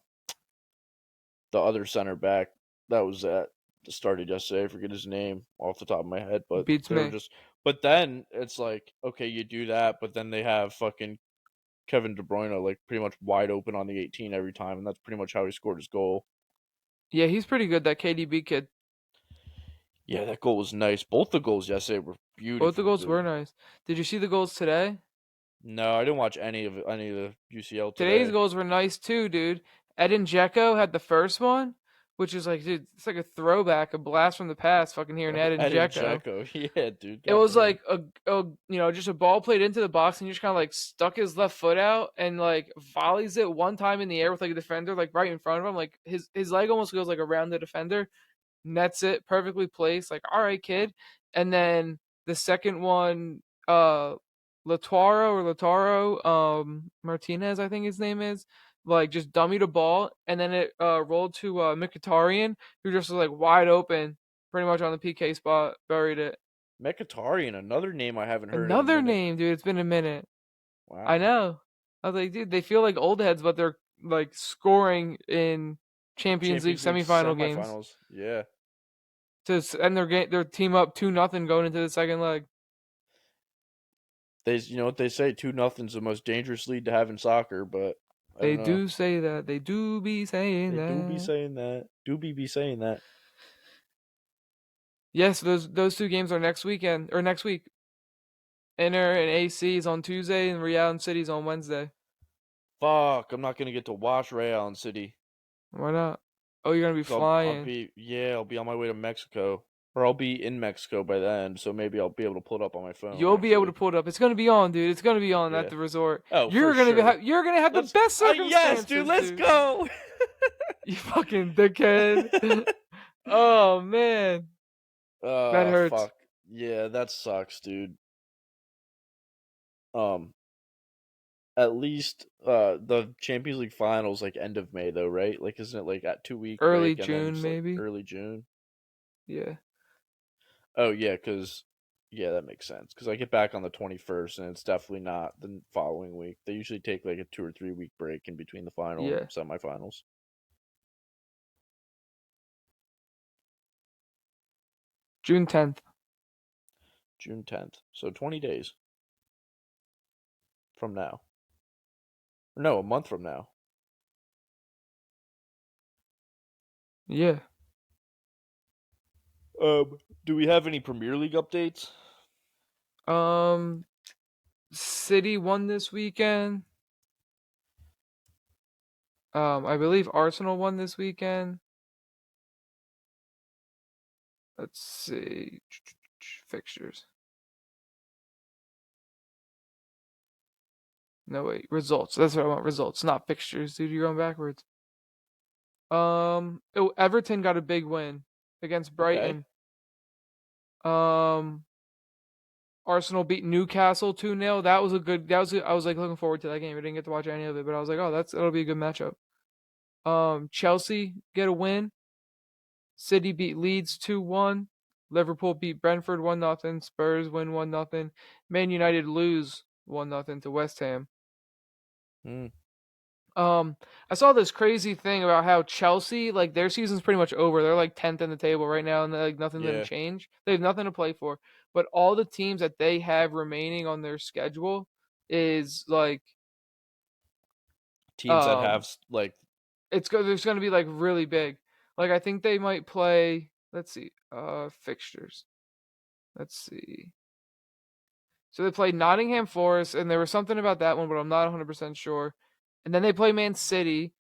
the other center back that was at started yesterday. I forget his name off the top of my head, but Beats they were me. just. But then it's like, okay, you do that, but then they have fucking Kevin De Bruyne like pretty much wide open on the 18 every time, and that's pretty much how he scored his goal. Yeah, he's pretty good. That KDB kid. Yeah, that goal was nice. Both the goals yesterday were Both the beautiful, goals were dude. nice. Did you see the goals today? No, I didn't watch any of the UCL Today's today. goals were nice too, dude. Edin Dzeko had the first one, which is like, dude, it's like a throwback, a blast from the past. Fucking hearing Edin Edin Dzeko. Dzeko, yeah, dude, It was goddamn. like just a ball played into the box, and he just kind of like stuck his left foot out and like volleys it one time in the air with like a defender like right in front of him. Like his leg almost goes like around the defender, nets it perfectly placed. Like, all right, kid. And then the second one, Lataro, Martinez, I think his name is, like just dummied a ball, and then it rolled to Mkhitaryan, who just was like wide open, pretty much on the PK spot, buried it. Mekhitaryan, another name I haven't heard in a Another minute. name, dude. It's been a minute. I Wow. know. I was like, dude, they feel like old heads, but they're like scoring in Champions League Champions League semifinal games semifinals. Yeah. to end their team up 2-0 going into the second leg. You know what they say, 2-0's the most dangerous lead to have in soccer, but I They don't know. do say that. They do be saying They do be that. saying that. Do be saying that. Yes, those two games are next weekend or next week. Inter and AC is on Tuesday, and Real and City's on Wednesday. Fuck, I'm not gonna get to watch Real and City. Why not? Oh, you're gonna be 'Cause flying. I'll be on my way to Mexico. Or I'll be in Mexico by then, so maybe I'll be able to pull it up on my phone, You'll be able to actually. pull it up. It's gonna be on, dude. It's gonna be on at Yeah. the resort. Oh, for You're sure. gonna have the best Yes, dude, circumstances, let's dude. go! You fucking dickhead. Oh man, that hurts. Fuck. Yeah, that sucks, dude. Um, at least, the Champions League finals, like, end of May, though, right? Like, isn't it, like, at 2-week Early break and then June, just, like, maybe. early June? Yeah, Oh yeah, because yeah, that makes sense. Because I get back on the 21st, and it's definitely not the following week. They usually take like a 2 or 3 week break in between the final and yeah. semifinals. June 10th. June 10th, so 20 days from now. No, a month from now. Yeah. Do we have any Premier League updates? Um, City won this weekend. I believe Arsenal won this weekend. Let's see. Fixtures. No, wait. Results. That's what I want. Results, not fixtures. Dude, you're going backwards. Everton got a big win against Okay. Brighton. Um, Arsenal beat Newcastle 2-0. That was a good. I was like looking forward to that game. I didn't get to watch any of it, but I was like, oh, that'll be a good matchup. Chelsea get a win. City beat Leeds 2-1. Liverpool beat Brentford 1-0. Spurs win 1-0. Man United lose 1-0 to West Ham. Hmm. Um, I saw this crazy thing about how Chelsea, like their season's pretty much over. They're like 10th in the table right now, and like nothing's gonna Yeah, change. They have nothing to play for. But all the teams that they have remaining on their schedule is like teams that um have like there's gonna be like really big. Like I think they might play. Let's see, fixtures. Let's see. So they played Nottingham Forest, and there was something about that one, but I'm not 100% sure. And then they play Man City,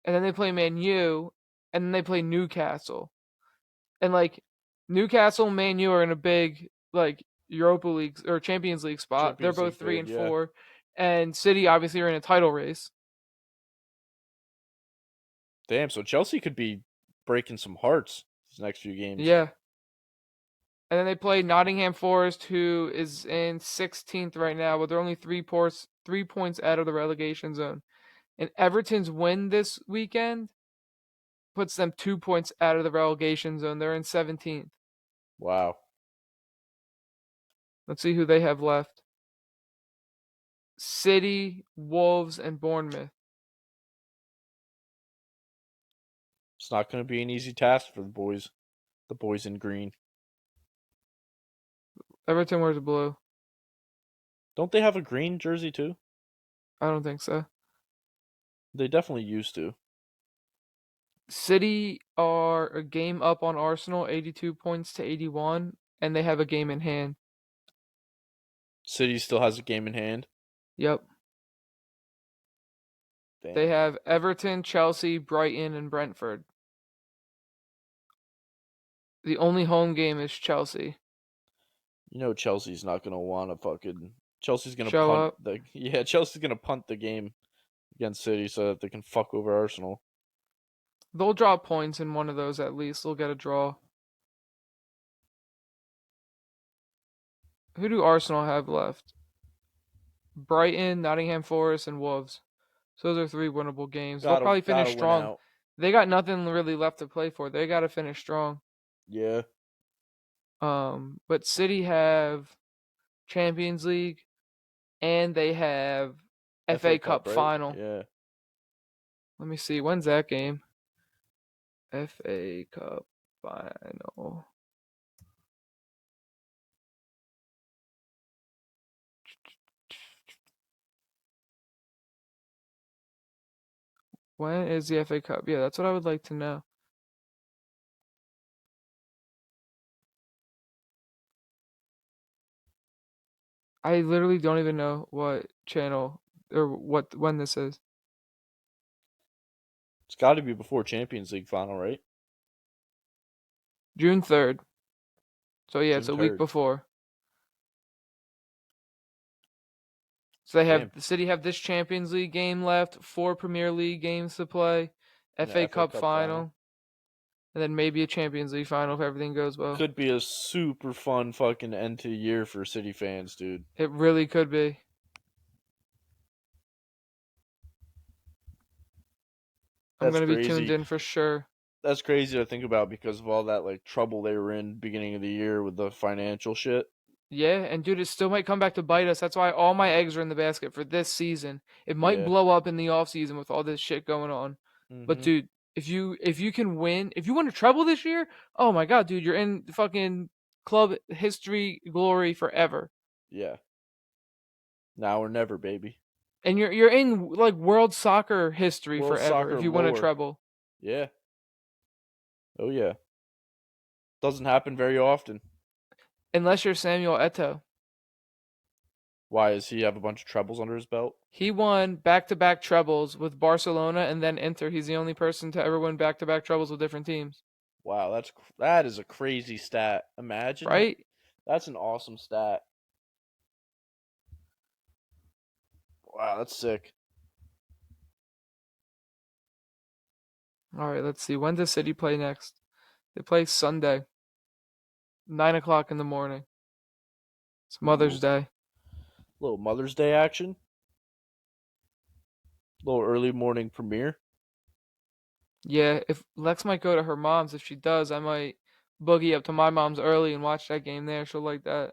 and then they play Man U, and then they play Newcastle. And like Newcastle and Man U are in a big like Europa League or Champions League spot. They're Champions both League three bid. and Yeah, four, and City obviously are in a title race. damn. So Chelsea could be breaking some hearts these next few games. Yeah. And then they play Nottingham Forest, who is in 16th right now, but they're only 3 points out of the relegation zone. And Everton's win this weekend puts them 2 points out of the relegation zone. They're in 17th. Wow, Let's see who they have left. City, Wolves, and Bournemouth. it's not going to be an easy task for the boys. The boys in green. Everton wears blue. Don't they have a green jersey too? I don't think so. They definitely used to. City are a game up on Arsenal, 82 points to 81, and they have a game in hand. City still has a game in hand. Yep. They Damn. have Everton, Chelsea, Brighton, and Brentford. The only home game is Chelsea. You know Chelsea's not gonna want to fucking. Chelsea's gonna Show punt up. the. Yeah, Chelsea's gonna punt the game against City so that they can fuck over Arsenal. They'll draw points in one of those at least. They'll get a draw. Who do Arsenal have left? Brighton, Nottingham Forest, and Wolves. So those are three winnable games. They'll probably Gotta finish win strong. out. They got nothing really left to play for. They got to finish strong. Yeah, But City have Champions League and they have FA FA Cup, Cup right? final. Yeah, Let me see. When's that game? FA Cup final. When is the FA Cup? Yeah, that's what I would like to know. I literally don't even know what channel or what when this is. it's got to be before Champions League final, right? June 3rd. So yeah, it's June a week 3rd. before. So they have Damn, the City have this Champions League game left, four Premier League games to play, in the FA FA Cup Cup final. final, and then maybe a Champions League final if everything goes well. Could be a super fun fucking end to the year for City fans, dude. It really could be. I'm That's gonna be tuned crazy. in for sure. That's crazy to think about because of all that like trouble they were in beginning of the year with the financial shit. Yeah, and dude, it still might come back to bite us. That's why all my eggs are in the basket for this season. It might Yeah. blow up in the off season with all this shit going on. But Mhm. dude, if you can win, if you win a treble this year, oh my god, dude, you're in fucking club history glory forever. Yeah. Now or never, baby. And you're in like world soccer history World forever soccer if you win a lore. treble. Yeah. Oh yeah. Doesn't happen very often. Unless you're Samuel Eto'o. Why does he have a bunch of trebles under his belt? He won back-to-back trebles with Barcelona and then Inter. He's the only person to ever win back-to-back trebles with different teams. Wow, that is a crazy stat. Imagine Right? that's an awesome stat. Wow, that's sick. All right, let's see. When does City play next? They play Sunday, 9 o'clock in the morning. It's Mother's Ooh, Day. little Mother's Day action. Little early morning premiere. Yeah, if Lex might go to her mom's, if she does, I might boogie up to my mom's early and watch that game there. She'll like that,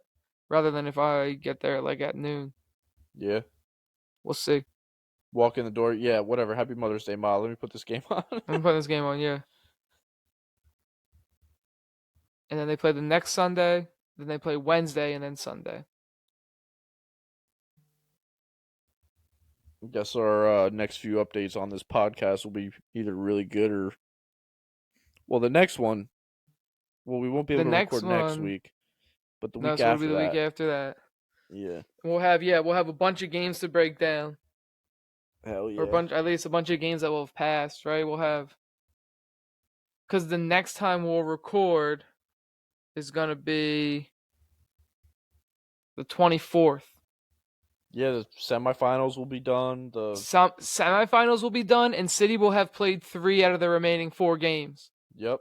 rather than if I get there like at noon. Yeah. We'll see. Walk in the door. Yeah, whatever. Happy Mother's Day, Ma. Let me put this game on. I'm putting this game on, yeah. And then they play the next Sunday. Then they play Wednesday and then Sunday. I guess our next few updates on this podcast will be either really good or well, the next one. Well, we won't be able The to next record next one, week, but the no, week so it'll be after the week that. after that. Yeah. We'll have a bunch of games to break down, Hell or yeah. at least a bunch of games that will have passed, right? We'll have because the next time we'll record is gonna be the 24th. Yeah, the semifinals will be done. Some semifinals will be done, and City will have played 3 out of the remaining 4 games. Yep.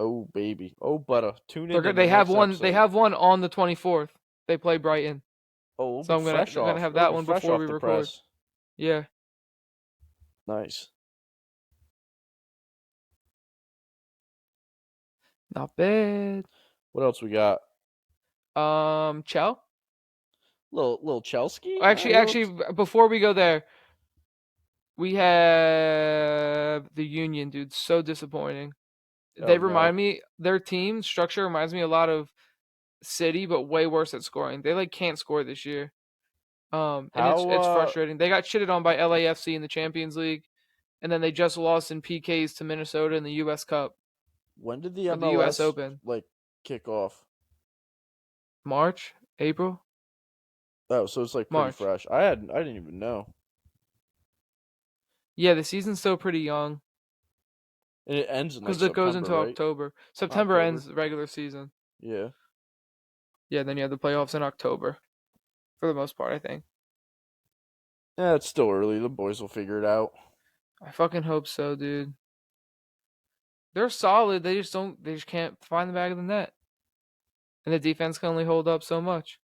Oh baby. Oh butter. Tune in to the They have next one. They episode. have one on the 24th. They play Brighton, Oh, we'll so be fresh I'm gonna off. have It'll that be one fresh before off we the record. press. Yeah. Nice. Not bad. What else we got? Chell. Little Chelsea. Actually, before we go there, we have the Union, dude. So disappointing. Oh They no. remind me. Their team structure reminds me a lot of City, but way worse at scoring. They like can't score this year. And How it's frustrating. They got shitted on by LAFC in the Champions League, and then they just lost in PKs to Minnesota in the U.S. Cup when did the or the U.S. MLS Open. like kick off? March, April, Oh, so it's like pretty March. fresh. I didn't even know. Yeah, the season's still pretty young And it ends in like because it goes September, into right? October. September October. ends the regular season. Yeah. Yeah, then you have the playoffs in October for the most part, I think. Yeah, it's still early. The boys will figure it out. I fucking hope so, dude. They're solid. They just don't. They just can't find the back of the net, and the defense can only hold up so much.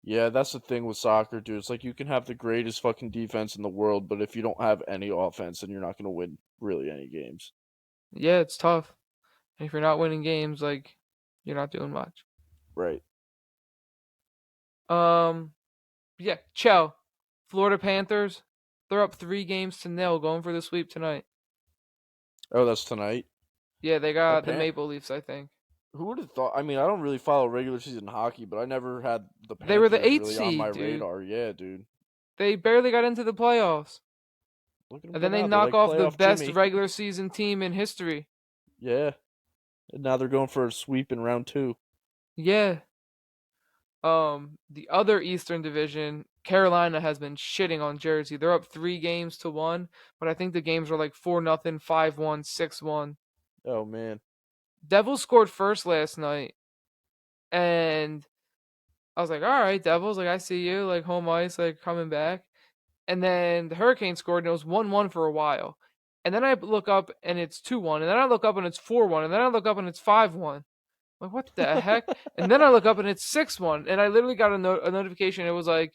Yeah, that's the thing with soccer, dude. It's like you can have the greatest fucking defense in the world, but if you don't have any offense, then you're not going to win really any games. Yeah, it's tough. And if you're not winning games, like you're not doing much. Right. Um, yeah, Chell, Florida Panthers. They're up 3 games to 0, going for the sweep tonight. Oh, that's tonight. Yeah, they Oh, got the Maple Leafs, I think. Who would have thought? I mean, I don't really follow regular season hockey, but I never had the They were the Panthers eighth really on my seed, dude. radar. Yeah, dude. They barely got into the playoffs. Look at them And go then they now. They're knock like off the playoff best Jimmy. regular season team in history. Yeah. And now they're going for a sweep in round 2. Yeah. The other Eastern Division, Carolina has been shitting on Jersey. They're up 3 games to 1, but I think the games were like 4-0, 5-1, 6-1. Oh man. Devils scored first last night, and I was like, all right, Devils, like I see you, like home ice, like coming back. And then the Hurricanes scored, and it was 1-1 for a while. And then I look up and it's 2-1, and then I look up and it's 4-1, and then I look up and it's 5-1. Like, what the heck? And then I look up and it's 6-1, and I literally got a notification. It was like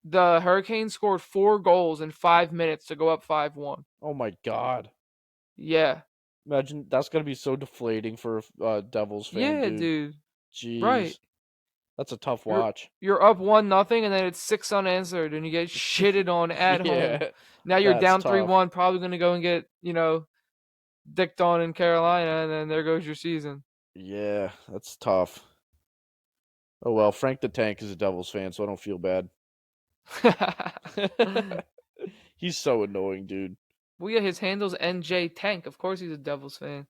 the Hurricanes scored 4 goals in 5 minutes to go up 5-1. Oh my god. Yeah. Imagine that's gonna be so deflating for a Devils fan, Yeah, dude. dude. Right. Jeez, that's a tough You're watch. you're up 1-0, and then it's 6 unanswered, and you get shitted on at home. Yeah, Now you're that's down tough. 3-1, probably gonna go and get, dicked on in Carolina, and then there goes your season. Yeah, that's tough. Oh well, Frank the Tank is a Devils fan, so I don't feel bad. He's so annoying, dude. Well, yeah, his handle's NJ Tank. Of course he's a Devils fan.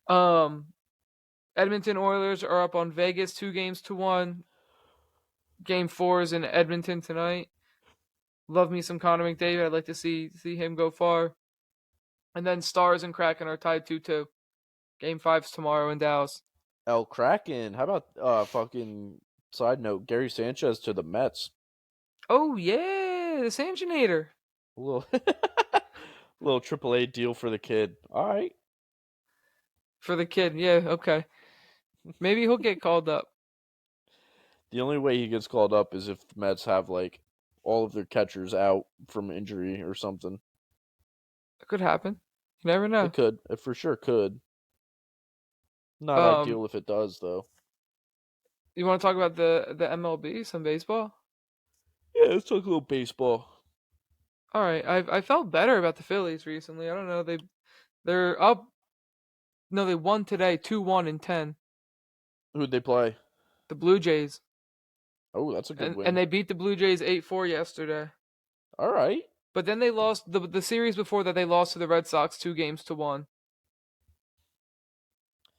Um, Edmonton Oilers are up on Vegas 2 games to 1. Game 4 is in Edmonton tonight. Love me some Connor McDavid. I'd like to see him go far. And then Stars and Kraken are tied 2-2. Game 5's tomorrow in Dallas. El Kraken. How about fucking side note? Gary Sanchez to the Mets. Oh yeah, the Sanchinator. A little little AAA deal for the kid. All right. For the kid, yeah, okay. Maybe he'll get called up. The only way he gets called up is if the Mets have like all of their catchers out from injury or something. It could happen. You never It know. could. It for sure could. Not Um, ideal if it does though. You want to talk about the MLB, some baseball? Yeah, let's talk a little baseball. All right, I felt better about the Phillies recently. I don't know, they're up. No, they won today, 2-1 in 10. Who'd they play? The Blue Jays, Oh, that's a good and win. they beat the Blue Jays 8-4 yesterday. All right. But then they lost the series before that. They lost to the Red Sox 2 games to 1.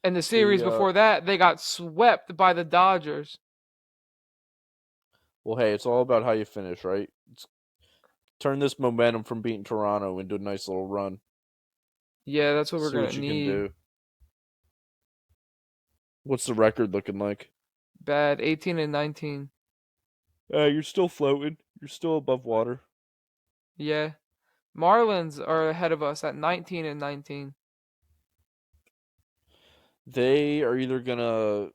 And the series The before that, they got swept by the Dodgers. well, hey, it's all about how you finish, right? Turn this momentum from beating Toronto into a nice little run. Yeah, that's what we're See gonna what you can need. do. What's the record looking like? Bad, 18 and 19. You're still floating. You're still above water. Yeah, Marlins are ahead of us at 19 and 19. They are either gonna.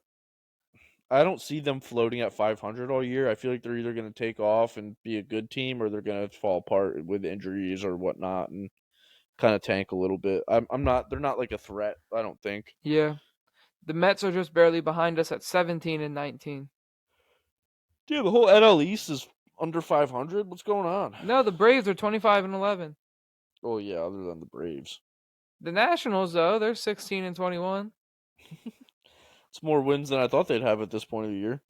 I don't see them floating at 500 all year. I feel like they're either gonna take off and be a good team, or they're gonna fall apart with injuries or whatnot and kind of tank a little bit. I'm not. They're not like a threat. I don't think. Yeah, the Mets are just barely behind us at 17 and 19. Yeah, the whole NL East is under 500. What's going on? No, the Braves are 25 and 11. Oh yeah, other than the Braves, The Nationals though, they're 16 and 21. it's more wins than I thought they'd have at this point of the year.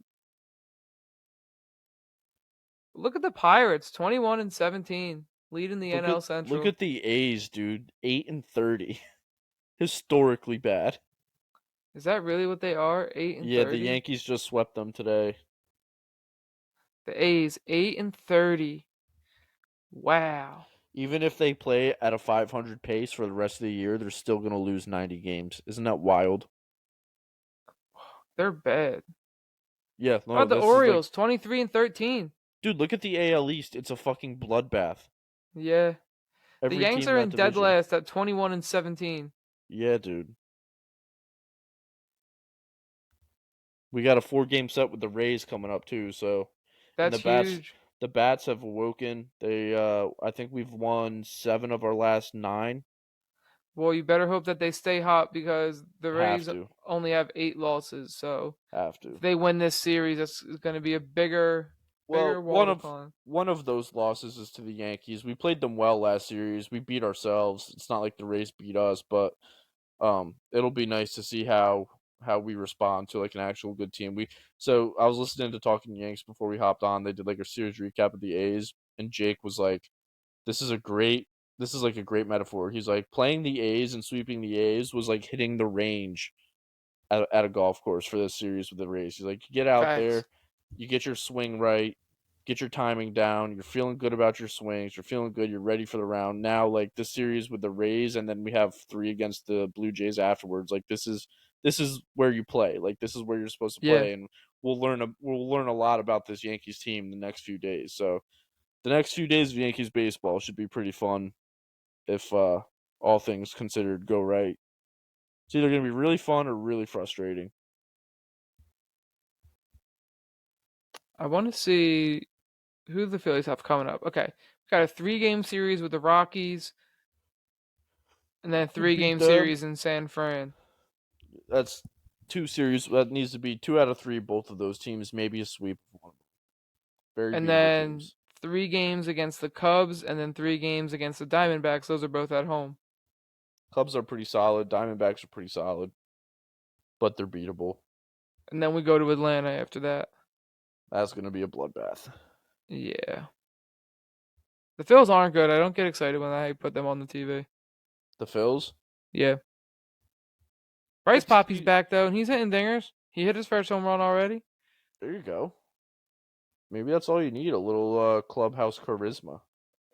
Look at the Pirates, 21 and 17, leading the Look NL at look Central. at the A's, dude. 8-30, historically bad. Is that really what they are? 8 and Yeah, the 30. Yankees just swept them today. The A's 8 and 30. Wow, Even if they play at a 500 pace for the rest of the year, they're still going to lose 90 games. Isn't that wild? they're bad. Yeah, How no, about the this is like, Orioles, 23 and 13? dude, look at the AL East. It's a fucking bloodbath. Yeah, the Every Yanks team in are that in dead division. last at 21 and 17. Yeah, dude. We got a 4 game set with the Rays coming up too, so and That's huge. the bats have awoken. They I think we've won 7 of our last 9. Well, you better hope that they stay hot because the Have Rays to. only have 8 losses. So Have if to. they win this series, that's going to be a Well, bigger wall to climb. one of those losses is to the Yankees. We played them well last series. We beat ourselves. It's not like the Rays beat us, but it'll be nice to see how we respond to like an actual good team. So I was listening to Talking Yanks before we hopped on. They did like a series recap of the A's, and Jake was like, "This is a great this is like a great metaphor." He's like, playing the A's and sweeping the A's was like hitting the range at a golf course for this series with the Rays. He's like, you get out Facts. there, you get your swing right, get your timing down, you're feeling good about your swings, you're feeling good, you're ready for the round. Now, like this series with the Rays, and then we have 3 against the Blue Jays afterwards. Like this is where you play. Like this is where you're supposed to Yeah, play, and we'll learn a lot about this Yankees team the next few days. So the next few days of Yankees baseball should be pretty fun if all things considered go right. It's either going to be really fun or really frustrating. I want to see who the Phillies have coming up. Okay, we got a 3 game series with the Rockies, and then a We three beat game them. series in San Fran, That's 2 series. That needs to be 2 out of 3. Both of those teams, maybe a sweep of one. Very and beatable then teams. 3 games against the Cubs, and then 3 games against the Diamondbacks. Those are both at home, Cubs are pretty solid. Diamondbacks are pretty solid, but they're beatable. and then we go to Atlanta after that. That's going to be a bloodbath. Yeah, the Phils aren't good. I don't get excited when I put them on the TV. The Phils. Yeah, Bryce It's Poppy's back though, and he's hitting dingers. He hit his first home run already. there. You go. Maybe that's all you need. A little clubhouse charisma.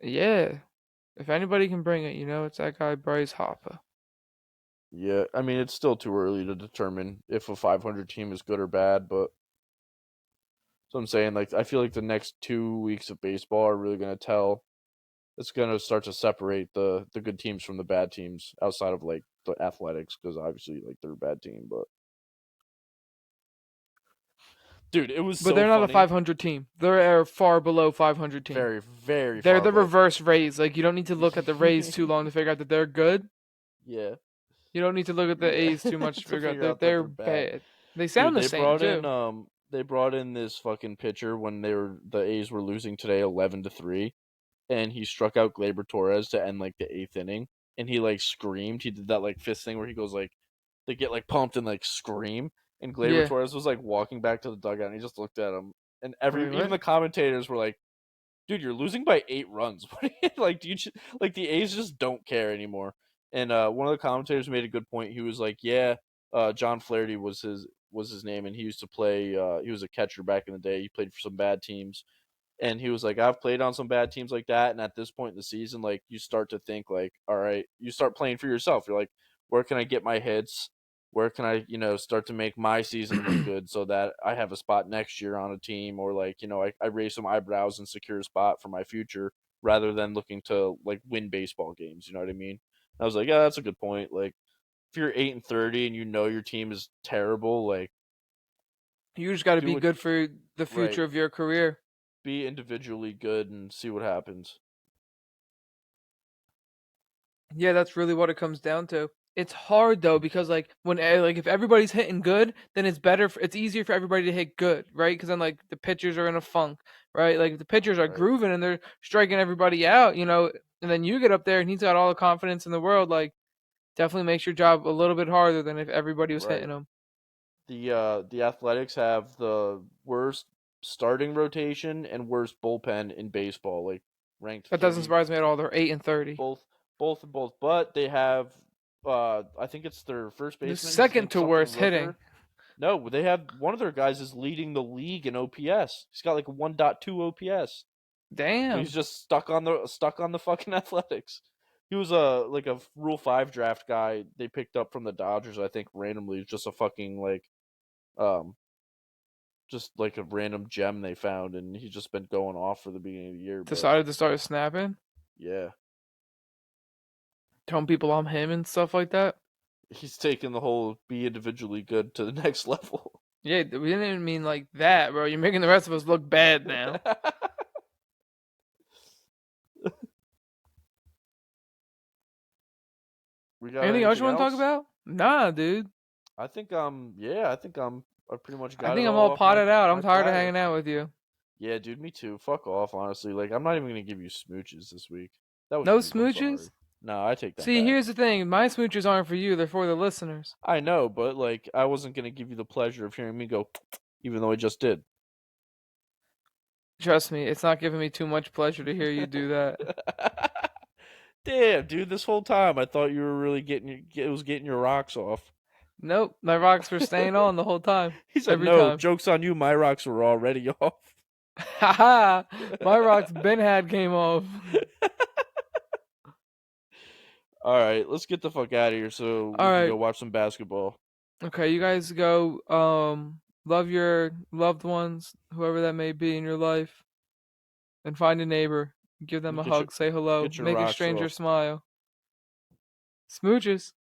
Yeah, if anybody can bring it, it's that guy Bryce Hopper. Yeah, I mean it's still too early to determine if a 500 team is good or bad, but so I'm saying like I feel like the next 2 weeks of baseball are really going to tell. It's going to start to separate the good teams from the bad teams outside of like the Athletics because obviously like they're a bad team, but dude, it was But so they're not a funny. 500 team. They're a far below 500 team. Very very They're far the below. reverse Rays. Like you don't need to look at the Rays too long to figure out that they're good. Yeah. You don't need to look at the Yeah. A's too much to To figure out figure that out that they're they're bad. bad. They Dude, sound the they same brought in too. they brought in this fucking pitcher when the A's were losing today 11-3, and he struck out Gleyber Torres to end like the eighth inning, and he like screamed. He did that like fist thing where he goes like they get like pumped and like scream, and Gleyber Yeah. Torres was like walking back to the dugout, and he just looked at him, and Wait, even what? the commentators were like, "Dude, you're losing by 8 runs. Like, do you like the A's just don't care anymore?" And one of the commentators made a good point. He was like, "Yeah, John Flaherty was his name, and he used to play. He was a catcher back in the day. He played for some bad teams." And he was like, I've played on some bad teams like that. And at this point in the season, like you start to think like, all right, you start playing for yourself. You're like, where can I get my hits? Where can I, start to make my season look good so that I have a spot next year on a team, or like, I raise some eyebrows and secure a spot for my future rather than looking to like win baseball games. You know what I mean? I was like, yeah, that's a good point. Like if you're 8-30 and you know your team is terrible, like You just got to do be what good for the right. future of your career. Be individually good and see what happens. Yeah, that's really what it comes down to. It's hard though because like like if everybody's hitting good, then it's easier for everybody to hit good, right? Because then like the pitchers are in a funk, right? Like if the pitchers are Right. grooving and they're striking everybody out, and then you get up there and he's got all the confidence in the world, like definitely makes your job a little bit harder than if everybody was hitting Right. him. The Athletics have the worst starting rotation and worst bullpen in baseball, like ranked That doesn't 30, surprise me at all. They're 8-30. both both, but they have I think it's their first The baseman, his second name's to something worst hitting. Rooker. No, they have one of their guys is leading the league in OPS. He's got like a 1.2 OPS. But he's Damn. just stuck on the fucking Athletics. He was a like a Rule 5 draft guy they picked up from the Dodgers, I think randomly, just a fucking like um just like a random gem they found, and he's just been going off for the beginning of the year. But Decided to start snapping, yeah, telling people I'm him and stuff like that. he's taken the whole be individually good to the next level. Yeah, we didn't even mean like that, bro. You're making the rest of us look bad now. We got Anything else you anything want to talk else? about? Nah, dude. I pretty much I got it think I'm all all off my potted out. I'm my tired of platter. hanging out with you. Yeah, dude, me too. Fuck off, honestly. Like I'm not even gonna give you smooches this week. That was No rude. I'm sorry. smooches? No, I take that See, back. here's the thing. My smooches aren't for you. They're for the listeners. I know, but like I wasn't gonna give you the pleasure of hearing me go, even though I just did. Trust me, it's not giving me too much pleasure to hear you do that. Damn, dude, this whole time I thought you were really getting your rocks off. Nope, my rocks were staying on the whole time. He said, Every "No, time. jokes on you. My rocks were already off." Haha! My rocks Ben had came off. All right, let's get the fuck out of here so we can go Alright. watch some basketball. Okay, you guys go. Love your loved ones, whoever that may be in your life, and find a neighbor. Give them a Get your hug, say hello, get your make a rocks stranger off. smile. Smooches.